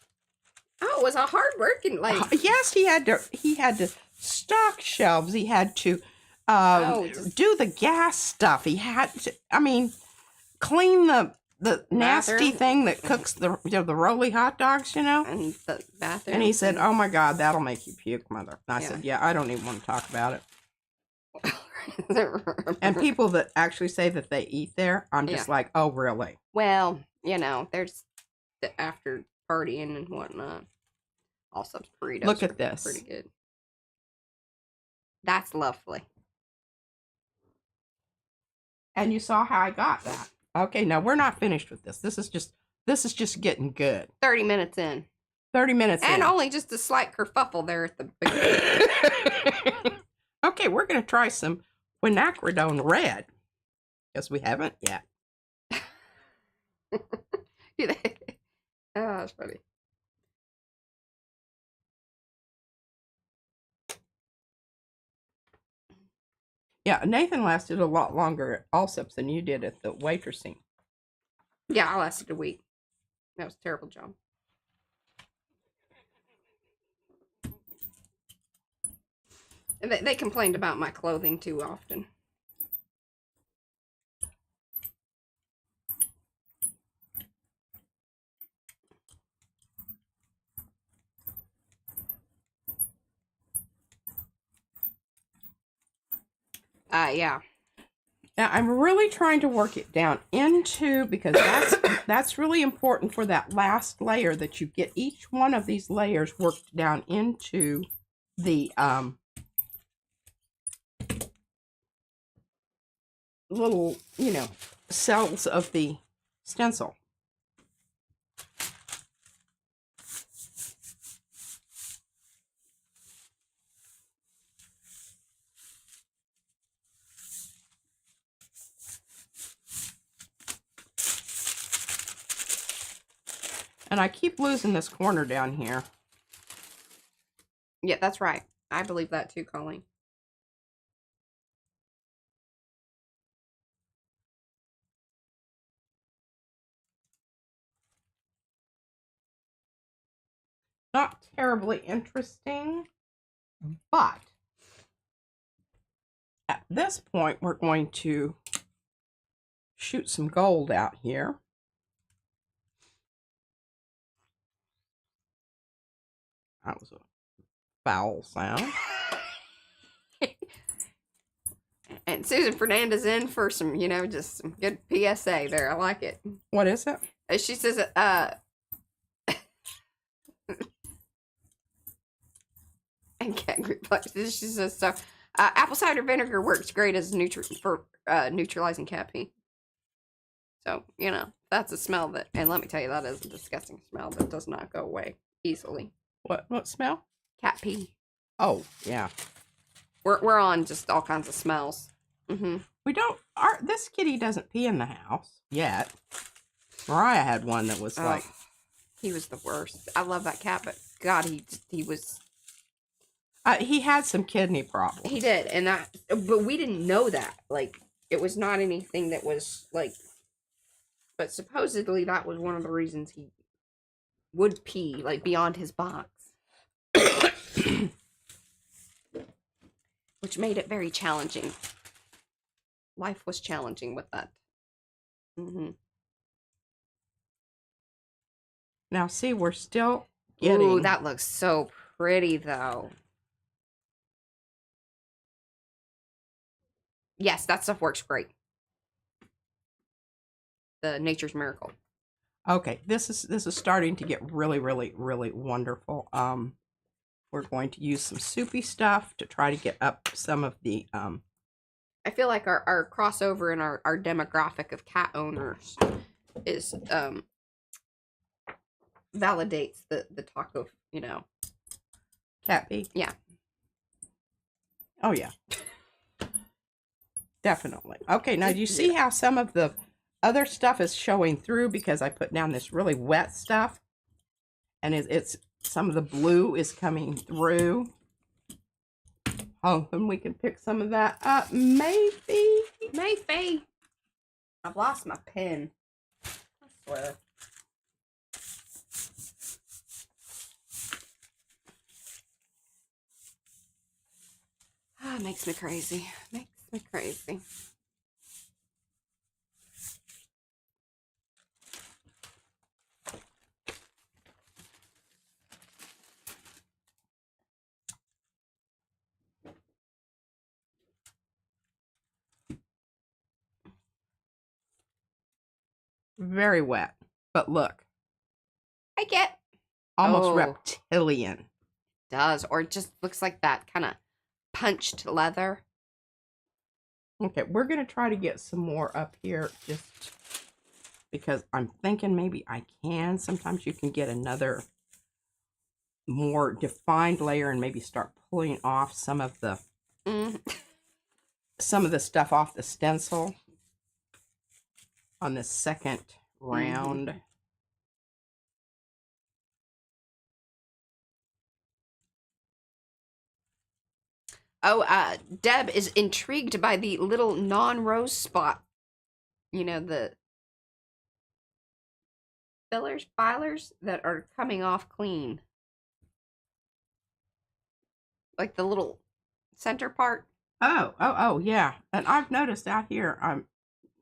Oh, it was a hard working, yes, he had to stock shelves. He had to do the gas stuff. He had to, clean the nasty thing that cooks the roly hot dogs, And the bathroom. And he said, oh my God, that'll make you puke, Mother. And I said, yeah, I don't even want to talk about it. And people that actually say that they eat there, I'm just like, oh, really? Well, there's the after partying and whatnot. Also, burritos. Look at this. Pretty good. That's lovely. And you saw how I got that. Okay, now we're not finished with this. This is just getting good. 30 minutes in. 30 minutes and in. only just a slight kerfuffle there at the beginning. Okay, we're going to try some quinacridone red. Because we haven't yet. Oh, that's funny. Yeah, Nathan lasted a lot longer at Allsups than you did at the waitressing. Yeah, I lasted a week. That was a terrible job. And they complained about my clothing too often. Yeah. Now, I'm really trying to work it down into, because that's really important for that last layer, that you get each one of these layers worked down into the little, cells of the stencil. And I keep losing this corner down here. Yeah, that's right. I believe that too, Colleen. Not terribly interesting, but at this point, we're going to shoot some gold out here. That was a foul sound. And Susan Fernandez in for some, just some good PSA there. I like it. What is it? She says, and cat group she says, so, apple cider vinegar works great as neutralizing cat pee. So, that's a smell that, and let me tell you, that is a disgusting smell that does not go away easily. What smell? Cat pee. Oh, yeah. We're on just all kinds of smells. Mm-hmm. This kitty doesn't pee in the house yet. Mariah had one that was like. He was the worst. I love that cat, but God, he was. He had some kidney problems. He did, but we didn't know that. Like, it was not anything that was like But supposedly that was one of the reasons he would pee, like, beyond his box. Which made it very challenging. Life was challenging with that. Now, see, we're still getting... Ooh, that looks so pretty, though. Yes, that stuff works great. The Nature's Miracle. Okay, this is starting to get really, really, really wonderful. We're going to use some soupy stuff to try to get up some of the... I feel like our crossover in our demographic of cat owners is validates the talk of, you know, cat pee. Yeah. Oh yeah. Definitely. Okay, now do you see how some of the other stuff is showing through because I put down this really wet stuff, and it's some of the blue is coming through. Oh, and we can pick some of that up, maybe. Maybe. I've lost my pen. I swear. Ah, makes me crazy. Makes me crazy. Very wet, but look. I get. Almost reptilian. Does, or it just looks like that kind of punched leather. Okay, we're going to try to get some more up here just because I'm thinking maybe I can. Sometimes you can get another more defined layer and maybe start pulling off some of the stuff off the stencil on the second round. Oh, Deb is intrigued by the little non-rose spot. You know, the filers that are coming off clean. Like the little center part. Oh, yeah. And I've noticed out here, I'm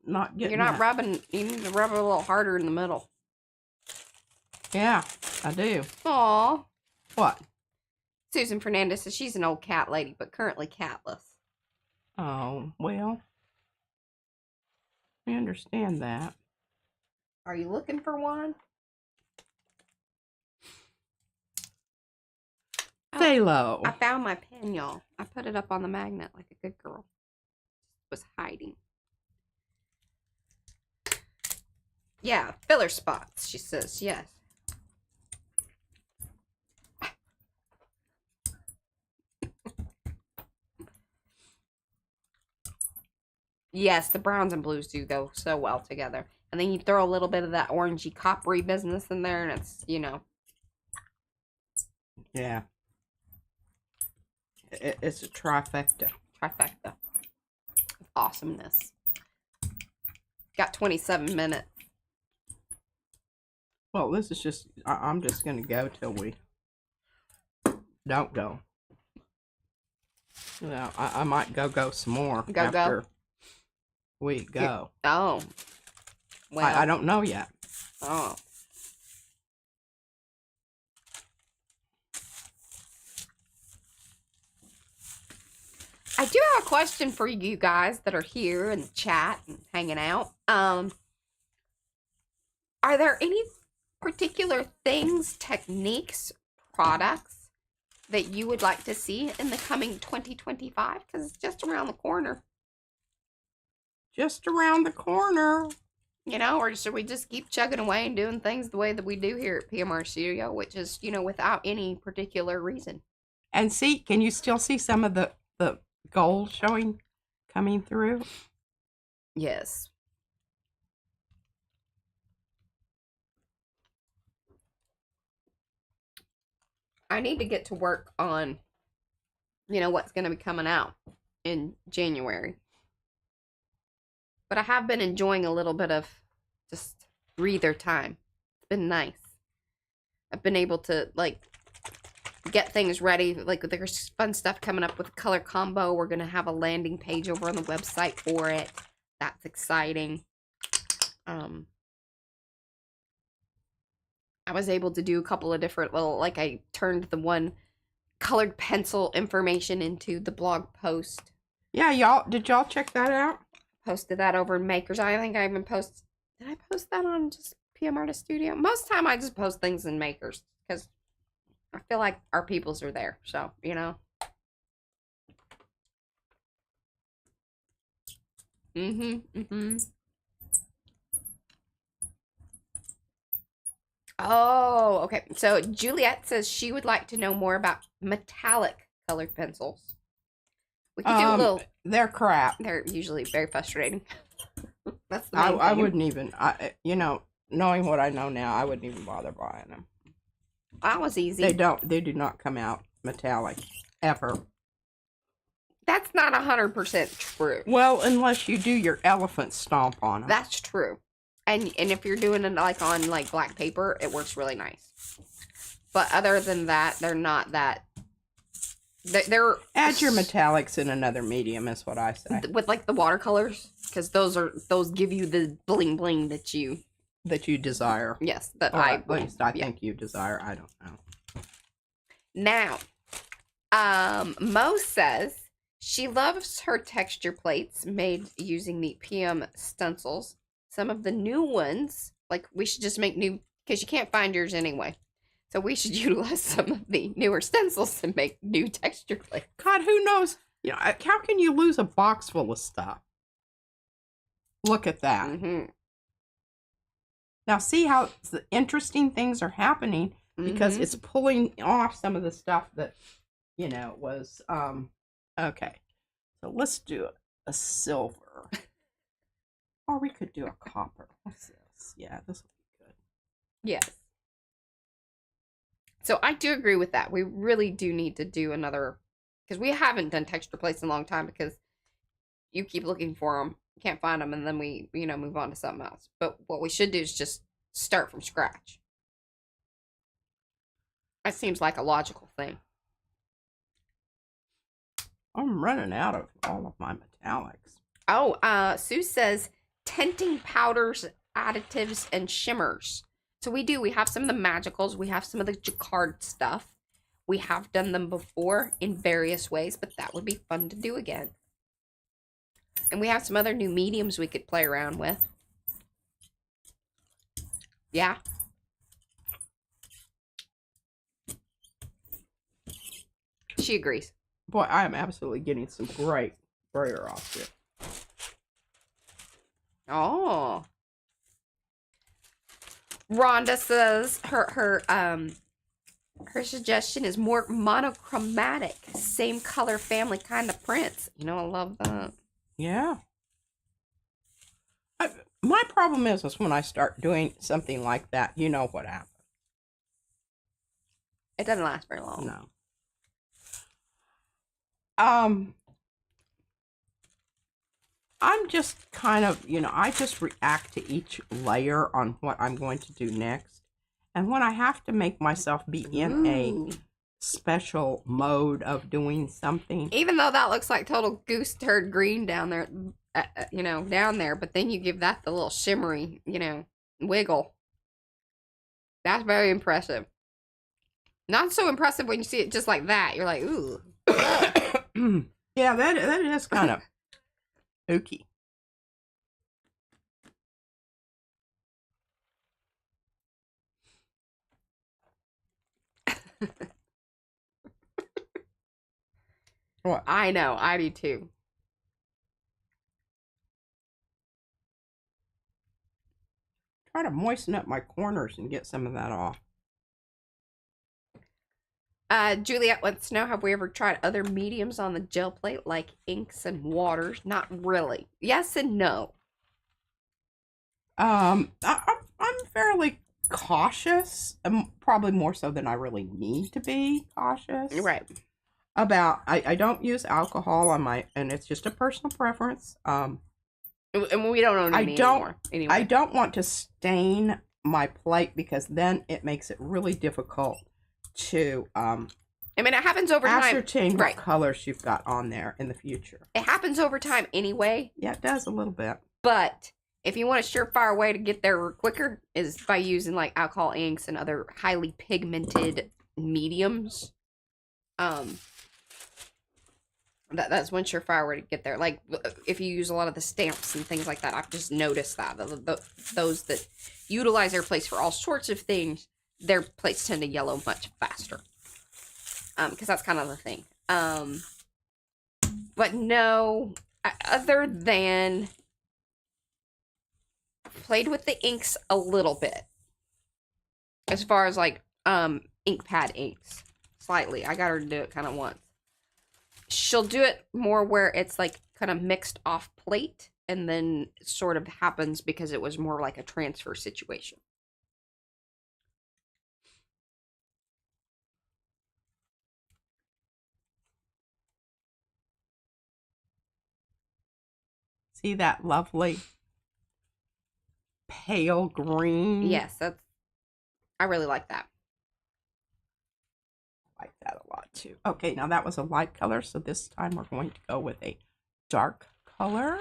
not getting You're not rubbing, you need to rub it a little harder in the middle. Yeah, I do. Aw. What? Susan Fernandez says she's an old cat lady, but currently catless. Oh, well, I understand that. Are you looking for one? Phalo. I found my pen, y'all. I put it up on the magnet like a good girl. It was hiding. Yeah, filler spots, she says, yes. Yes, the browns and blues do go so well together. And then you throw a little bit of that orangey coppery business in there, and it's, you know. Yeah. It's a trifecta. Trifecta. Awesomeness. Got 27 minutes. Well, this is just, I'm just going to go till we don't go. You know, I might go some more after we go. Oh. Well, I don't know yet. Oh. I do have a question for you guys that are here in the chat and hanging out. Are there any particular things, techniques, products that you would like to see in the coming 2025? Because it's just around the corner. Just around the corner. You know, or should we just keep chugging away and doing things the way that we do here at PMR Studio, which is, you know, without any particular reason? And see, can you still see some of the gold showing, coming through? Yes. I need to get to work on, you know, what's going to be coming out in January. But I have been enjoying a little bit of just breather time. It's been nice. I've been able to, like, get things ready. Like, there's fun stuff coming up with color combo. We're going to have a landing page over on the website for it. That's exciting. I was able to do a couple of different little, like, I turned the one colored pencil information into the blog post. Yeah, did y'all check that out? Posted that over in Makers. I think I even did I post that on just PM Artist Studio? Most of the time I just post things in Makers because I feel like our peoples are there. So, you know. Oh, okay. So Juliet says she would like to know more about metallic colored pencils. We could do a little. They're crap. They're usually very frustrating. That's the main thing. I wouldn't even. Knowing what I know now, I wouldn't even bother buying them. That was easy. They do not come out metallic ever. That's not 100% true. Well, unless you do your elephant stomp on them. That's true. And if you're doing it like on like black paper, it works really nice. But other than that, they're not that. They're add your metallics in another medium is what I say. With like the watercolors, because those give you the bling bling that you desire. Yes, that at least I think you desire. I don't know. Now, Mo says she loves her texture plates made using the PM stencils. Some of the new ones, like we should just make new, because you can't find yours anyway. So we should utilize some of the newer stencils and make new texture plates. God, who knows? You know, how can you lose a box full of stuff? Look at that. Mm-hmm. Now see how the interesting things are happening because it's pulling off some of the stuff that, was, okay. So let's do a silver. Or we could do a copper. What's this? Yeah, this will be good. Yes. So I do agree with that. We really do need to do another, because we haven't done texture plates in a long time because you keep looking for them, can't find them, and then we, move on to something else. But what we should do is just start from scratch. That seems like a logical thing. I'm running out of all of my metallics. Oh, Sue says tinting powders, additives, and shimmers. So we have some of the magicals, we have some of the jacquard stuff. We have done them before in various ways, but that would be fun to do again. And we have some other new mediums we could play around with. Yeah. She agrees. Boy, I am absolutely getting some great brayer off here. Oh. Rhonda says her suggestion is more monochromatic, same color family kind of prints. I love that. Yeah. My problem is when I start doing something like that, you know what happens. It doesn't last very long. No. I'm just kind of, I just react to each layer on what I'm going to do next. And when I have to make myself be in a special mode of doing something. Even though that looks like total goose turd green down there, down there, but then you give that the little shimmery, wiggle. That's very impressive. Not so impressive when you see it just like that. You're like, ooh. Yeah, that is kind of spooky. What? I know, I do too. Try to moisten up my corners and get some of that off. Juliet wants to know, have we ever tried other mediums on the gel plate, like inks and waters? Not really. Yes and no. I'm fairly cautious, probably more so than I really need to be cautious. Right. I don't use alcohol on and it's just a personal preference. And we don't own any anymore. Anyway. I don't want to stain my plate because then it makes it really difficult to I mean, it happens over time. Ascertain what colors you've got on there in the future. It happens over time anyway. Yeah, it does a little bit. But if you want a surefire way to get there quicker is by using like alcohol inks and other highly pigmented mediums. That's one surefire way to get there. Like if you use a lot of the stamps and things like that, I've just noticed that those that utilize their plates for all sorts of things, their plates tend to yellow much faster. Because that's kind of the thing. But no, other than played with the inks a little bit. As far as like ink pad inks. Slightly. I got her to do it kind of once. She'll do it more where it's like kind of mixed off plate and then sort of happens because it was more like a transfer situation. See that lovely pale green? Yes, I really like that. I like that a lot too. Okay, now that was a light color, so this time we're going to go with a dark color.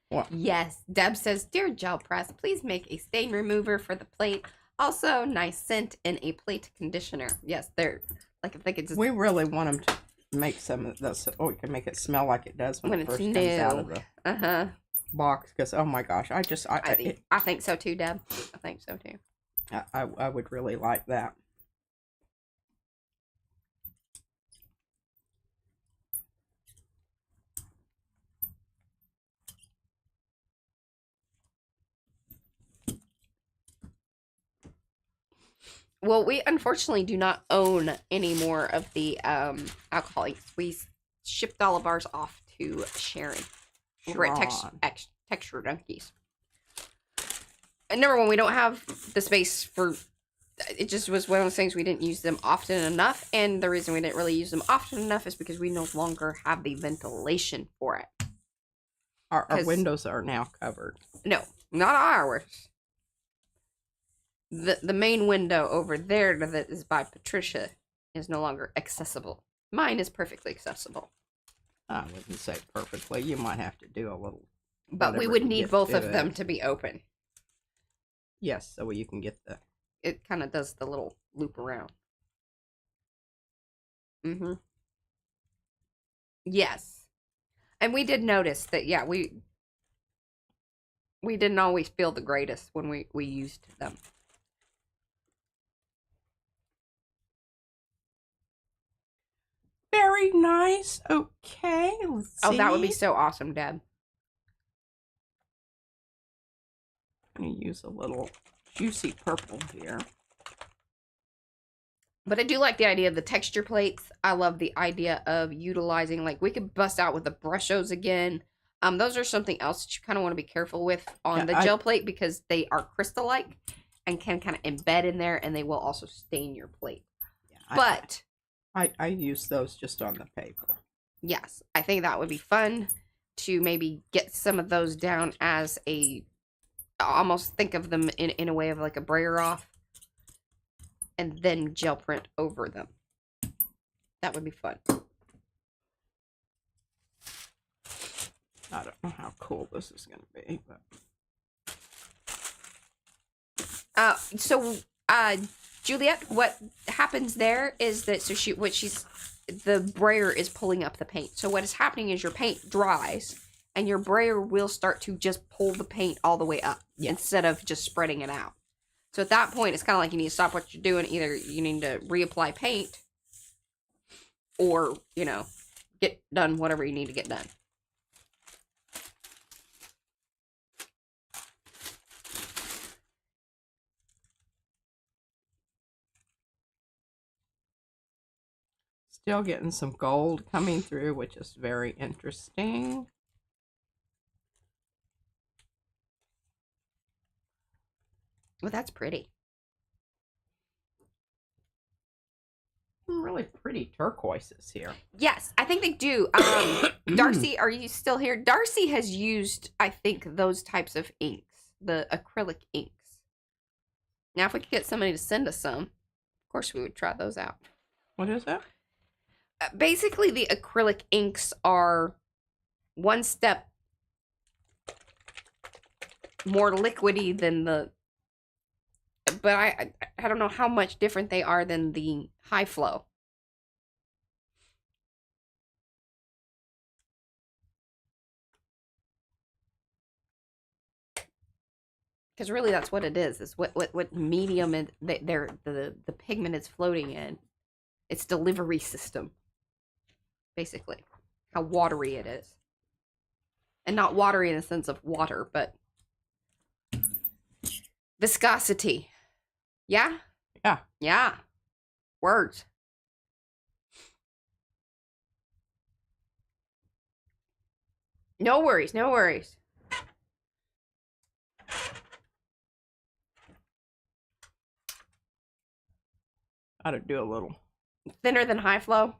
What? Yes, Deb says, "Dear Gel Press, please make a stain remover for the plate. Also, nice scent in a plate conditioner." Yes, they're like if they could just. We really want them to make some of those. Oh, we can make it smell like it does when it first comes out of the box. Because oh my gosh, I think so too, Deb. I think so too. I would really like that. Well, we unfortunately do not own any more of the alcohol inks. We shipped all of ours off to Sharon over at Texture Donkeys. And number one, we don't have the space for. It just was one of those things we didn't use them often enough, and the reason we didn't really use them often enough is because we no longer have the ventilation for it. Our windows are now covered. No, not ours. The main window over there that is by Patricia is no longer accessible. Mine is perfectly accessible. I wouldn't say perfectly. You might have to do a little. But we would need both of them to be open. Yes, so you can get the. It kind of does the little loop around. Yes. And we did notice that, yeah, we didn't always feel the greatest when we used them. Very nice. Okay, let's see. Oh, that would be so awesome, Deb. I'm going to use a little juicy purple here. But I do like the idea of the texture plates. I love the idea of utilizing, like, we could bust out with the brushos again. Those are something else that you kind of want to be careful with on the gel plate because they are crystal-like and can kind of embed in there, and they will also stain your plate. Yeah, but I use those just on the paper. Yes, I think that would be fun to maybe get some of those down as almost think of them in a way of like a brayer off and then gel print over them. That would be fun. I don't know how cool this is going to be, but Juliet, what happens there is that the brayer is pulling up the paint. So what is happening is your paint dries and your brayer will start to just pull the paint all the way up instead of just spreading it out. So at that point, it's kind of like you need to stop what you're doing. Either you need to reapply paint or, get done whatever you need to get done. Still getting some gold coming through, which is very interesting. Well, that's pretty. Really pretty turquoises here. Yes, I think they do. Darcy, are you still here? Darcy has used, I think, those types of inks, the acrylic inks. Now, if we could get somebody to send us some, of course, we would try those out. What is that? Basically, the acrylic inks are one step more liquidy than the, but I don't know how much different they are than the high flow. Because really, that's what it is what medium the pigment is floating in. Its delivery system, basically. How watery it is. And not watery in the sense of water, but viscosity. Yeah? Yeah. Yeah. Words. No worries, no worries. How to do a little Thinner than high flow.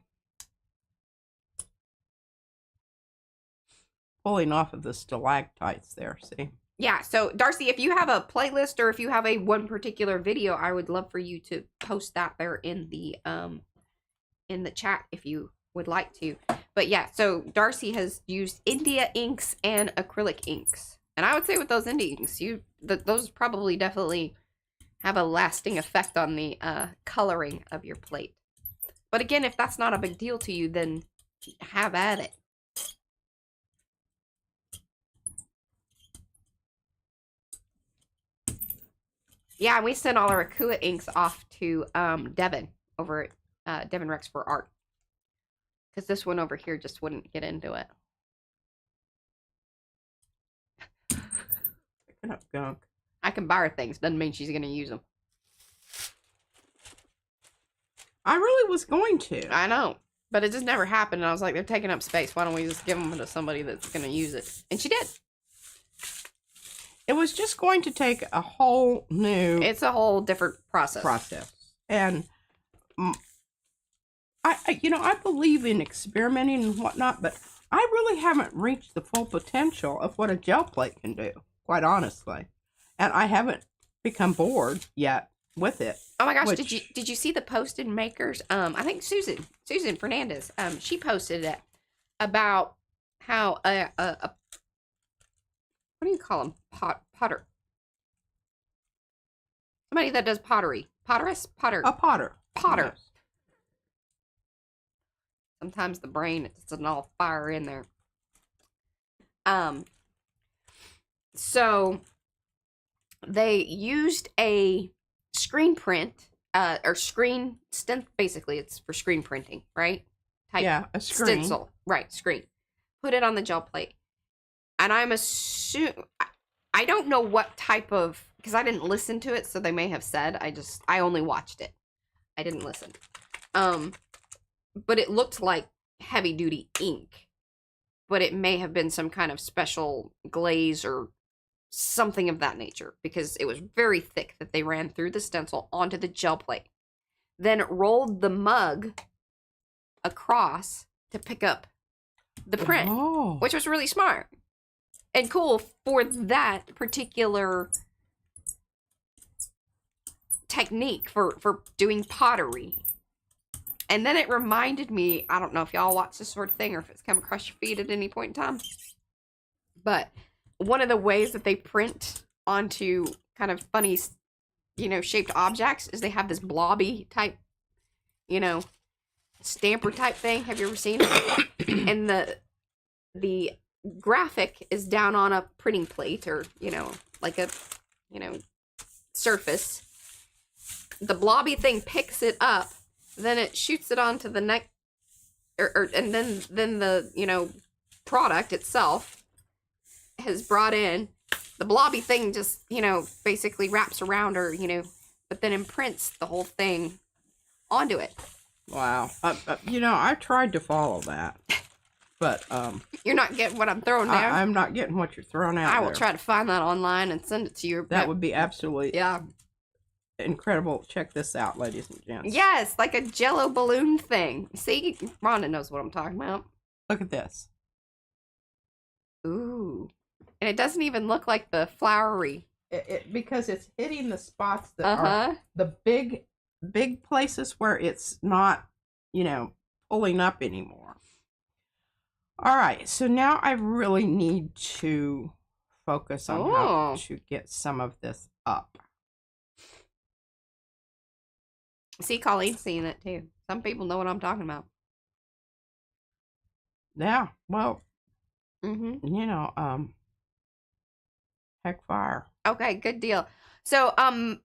pulling off of the stalactites there, see? Yeah, so Darcy, if you have a playlist or if you have a one particular video, I would love for you to post that there in the chat if you would like to. But yeah, so Darcy has used India inks and acrylic inks. And I would say with those India inks, those probably definitely have a lasting effect on the coloring of your plate. But again, if that's not a big deal to you, then have at it. Yeah, we sent all our Akua inks off to Devin over at Devin Rex for Art. Because this one over here just wouldn't get into it. Picking up gunk. I can buy her things. Doesn't mean she's going to use them. I really was going to. I know. But it just never happened. And I was like, they're taking up space. Why don't we just give them to somebody that's going to use it? And she did. It was just going to take a whole new... It's a whole different process. And I believe in experimenting and whatnot, but I really haven't reached the full potential of what a gel plate can do, quite honestly. And I haven't become bored yet with it. Oh my gosh, did you see the posted makers? I think Susan Fernandez, she posted it about how what do you call them? Potter. Somebody that does pottery. Potter. A potter. Yes. Sometimes the brain, it doesn't all fire in there. So they used a screen print, or screen stencil. Basically, it's for screen printing, right? Yeah, a screen. Stencil, right? Screen. Put it on the gel plate, and I'm assuming I don't know what type of, because I didn't listen to it, so they may have said. I only watched it. I didn't listen. But it looked like heavy duty ink, but it may have been some kind of special glaze or something of that nature, because it was very thick that they ran through the stencil onto the gel plate, then rolled the mug across to pick up the print, which was really smart and cool for that particular technique for doing pottery. And then it reminded me, I don't know if y'all watch this sort of thing or if it's come across your feed at any point in time, but one of the ways that they print onto kind of funny, shaped objects is they have this blobby type, stamper type thing. Have you ever seen it? And the graphic is down on a printing plate or, like a, surface. The blobby thing picks it up, then it shoots it onto the neck, and then the, product itself has brought in. The blobby thing just, basically wraps around or, but then imprints the whole thing onto it. Wow. You know, I tried to follow that, but You're not getting what I'm throwing down. I'm not getting what you're throwing out. I will try to find that online and send it to you. That would be absolutely yeah, incredible. Check this out, ladies and gents. yes, like a Jello balloon thing. See, Rhonda knows what I'm talking about. Look at this. Ooh, and it doesn't even look like the flowery. Because it's hitting the spots that are the big places where it's not, you know, pulling up anymore. All right, so now I really need to focus on how to get some of this up. See, Colleen's seeing it too. Some people know what I'm talking about. Yeah, well, you know, heck fire. Okay, good deal. So,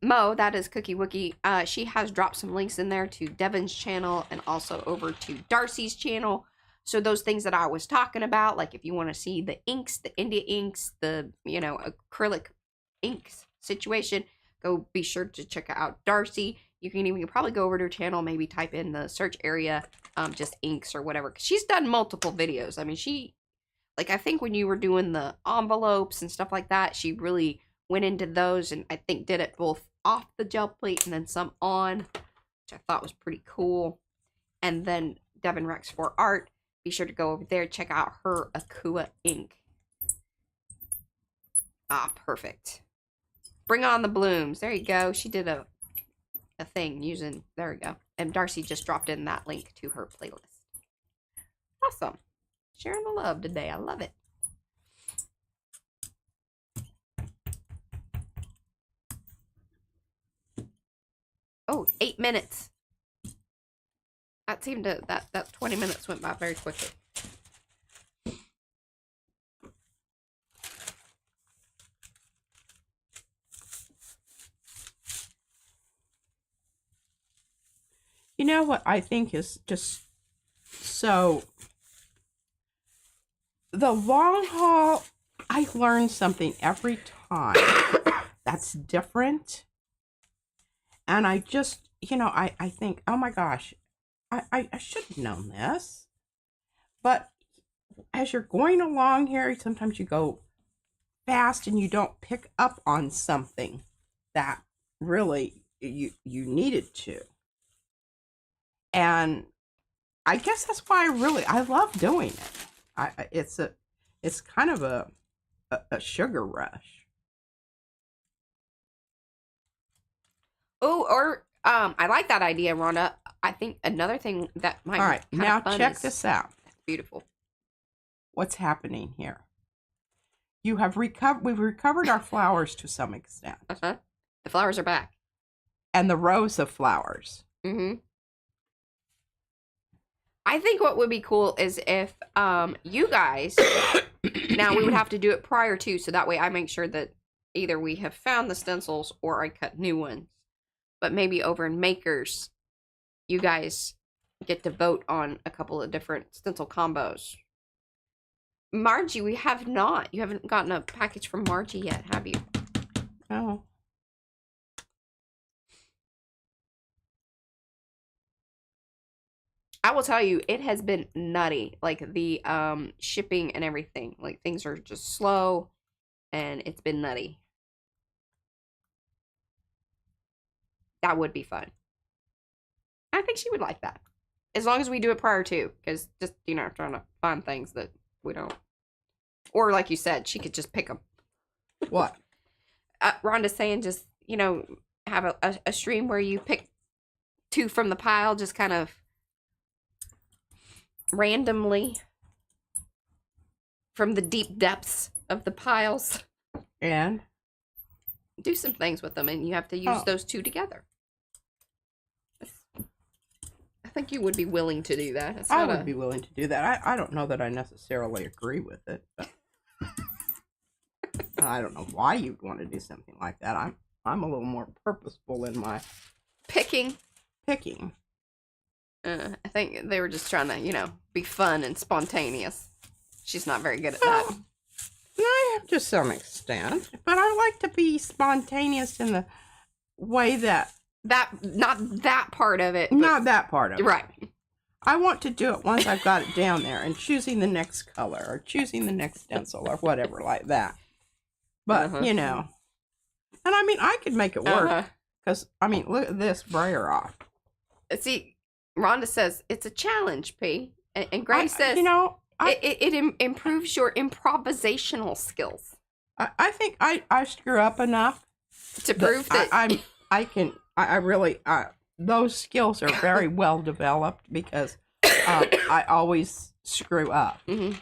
Mo, that is Cookie Wookie. She has dropped some links in there to Devin's channel and also over to Darcy's channel. So those things that I was talking about, like if you want to see the inks, the India inks, the, you know, acrylic inks situation, go be sure to check out Darcy. You can even probably go over to her channel, maybe type in the search area, just inks or whatever. 'Cause she's done multiple videos. I mean, she, like, I think when you were doing the envelopes and stuff like that, she really went into those and I think did it both off the gel plate and then some on, which I thought was pretty cool. And then Devin Rex for Art. Be sure to go over there, check out her Akua ink. Ah, perfect. Bring on the blooms. There you go. She did a thing using, there we go. And Darcy just dropped in that link to her playlist. Awesome. Sharing the love today. I love it. Oh, 8 minutes. That seemed to, that 20 minutes went by very quickly. You know what I think is just so, the long haul, I learn something every time that's different. And I just, you know, I think, oh my gosh, I should have known this. But as you're going along here, sometimes you go fast and you don't pick up on something that really you needed to. And I guess that's why I love doing it. It's kind of a sugar rush. Oh, or I like that idea, Rhonda. I think another thing that might. All right, be now fun check is, this out. Beautiful. What's happening here? You have recovered. We've recovered our flowers to some extent. The flowers are back. And the rows of flowers. I think what would be cool is if you guys, now we would have to do it prior to, so that way I make sure that either we have found the stencils or I cut new ones. But maybe over in Makers, you guys get to vote on a couple of different stencil combos. Margie, we have not. You haven't gotten a package from Margie yet, have you? Oh. I will tell you, it has been nutty. Like the shipping and everything. Like things are just slow and it's been nutty. That would be fun. I think she would like that. As long as we do it prior to, because just, you know, trying to find things that we don't. Or like you said, she could just pick them. What? Rhonda's saying just, you know, have a stream where you pick 2 from the pile, just kind of randomly from the deep depths of the piles. And? Do some things with them, and you have to use those 2 together. I think you would be willing to do that. I would be willing to do that. I don't know that I necessarily agree with it, but I don't know why you'd want to do something like that. I'm a little more purposeful in my picking. I think they were just trying to, you know, be fun and spontaneous. She's not very good at that. I am to some extent, but I like to be spontaneous in the way that not that part of it. But, Not that part of it. right. I want to do it once I've got it down there and choosing the next color or choosing the next stencil or whatever like that. But, you know, and I mean, I could make it work because, I mean, look at this brayer off. See, Rhonda says, it's a challenge, P. And Grace says, you know, it improves your improvisational skills. I think I screw up enough to prove that I really, those skills are very well developed because I always screw up. Mm-hmm.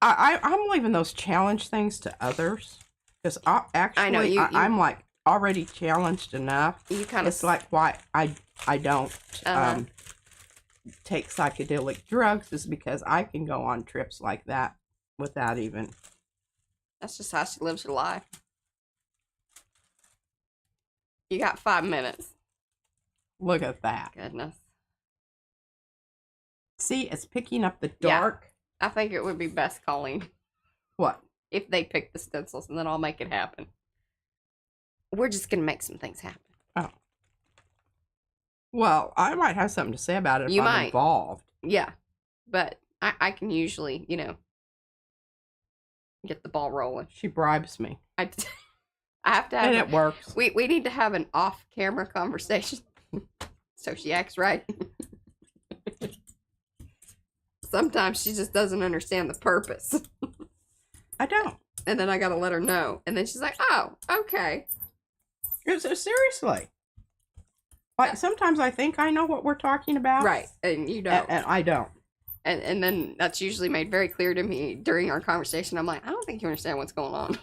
I'm leaving those challenge things to others because actually I'm like already challenged enough. It's like why I don't take psychedelic drugs is because I can go on trips like that without even. That's just how she lives her life. You got 5 minutes. Look at that. Goodness. See, it's picking up the dark. Yeah, I think it would be best, Colleen. What? If they pick the stencils and then I'll make it happen. We're just going to make some things happen. Oh. Well, I might have something to say about it if I'm involved. Yeah. But I can usually, you know, get the ball rolling. She bribes me. I have to have. And it works. We need to have an off-camera conversation. So she acts right. Sometimes she just doesn't understand the purpose. I don't. And then I gotta let her know. And then she's like, oh, okay. Seriously. Like, sometimes I think I know what we're talking about. Right. And you don't. And I don't. And then that's usually made very clear to me during our conversation. I'm like, I don't think you understand what's going on.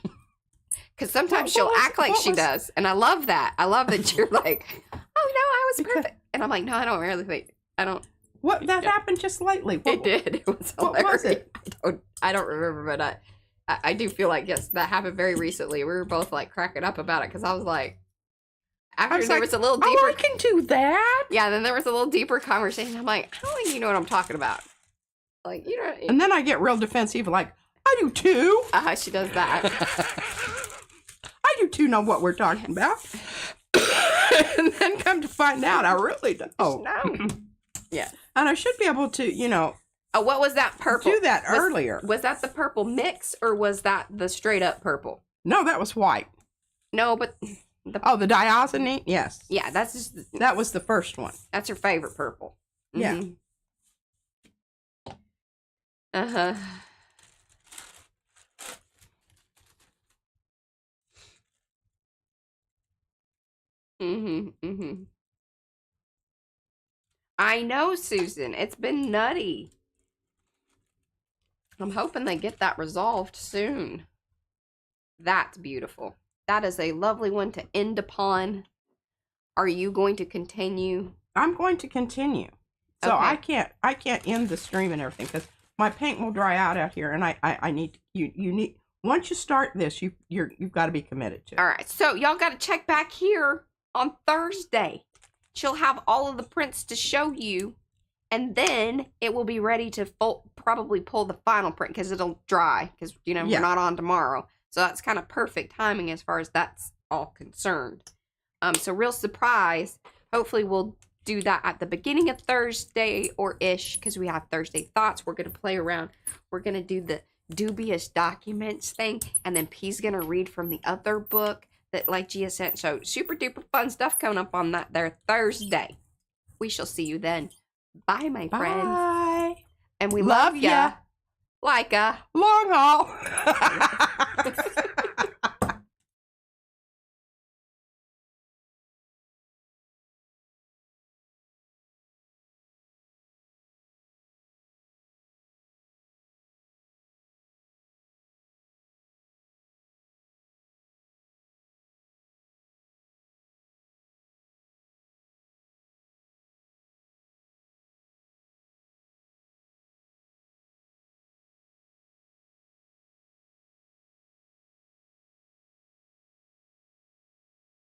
Because sometimes she'll act like she does. And I love that. I love that you're like, oh, no, I was perfect. And I'm like, no, I don't really think. I don't. What? That happened just lately. It did. It was hilarious. What was it? I don't remember, but I do feel like, yes, that happened very recently. We were both like cracking up about it because I was like, after there was a little deeper. Oh, I can do that. Yeah, then there was a little deeper conversation. I'm like, I don't think you know what I'm talking about. Like, you know. And then I get real defensive, like, I do too. She does that. I do too know what we're talking about. And then come to find out, I really don't. No. Yeah. And I should be able to, you know. Oh, what was that purple? Do that earlier. Was that the purple mix or was that the straight up purple? No, that was white. No, but. The diazonine? Yes. Yeah, that's just. That was the first one. That's her favorite purple. Mm-hmm. Yeah. Uh-huh. Mm-hmm. I know, Susan. It's been nutty. I'm hoping they get that resolved soon. That's beautiful. That is a lovely one to end upon. Are you going to continue? I'm going to continue. So okay. I can't end the stream and everything because my paint will dry out here, and I need you need once you start this, you've got to be committed to it. All right. So y'all got to check back here on Thursday. She'll have all of the prints to show you, and then it will be ready to probably pull the final print because it'll dry because we're not on tomorrow. So that's kind of perfect timing as far as that's all concerned. So real surprise. Hopefully we'll do that at the beginning of Thursday or ish because we have Thursday thoughts. We're going to play around. We're going to do the dubious documents thing. And then P's going to read from the other book that like Gia sent. So super duper fun stuff coming up on that there Thursday. We shall see you then. Bye, my friends. Bye. And we love ya. Like a long haul.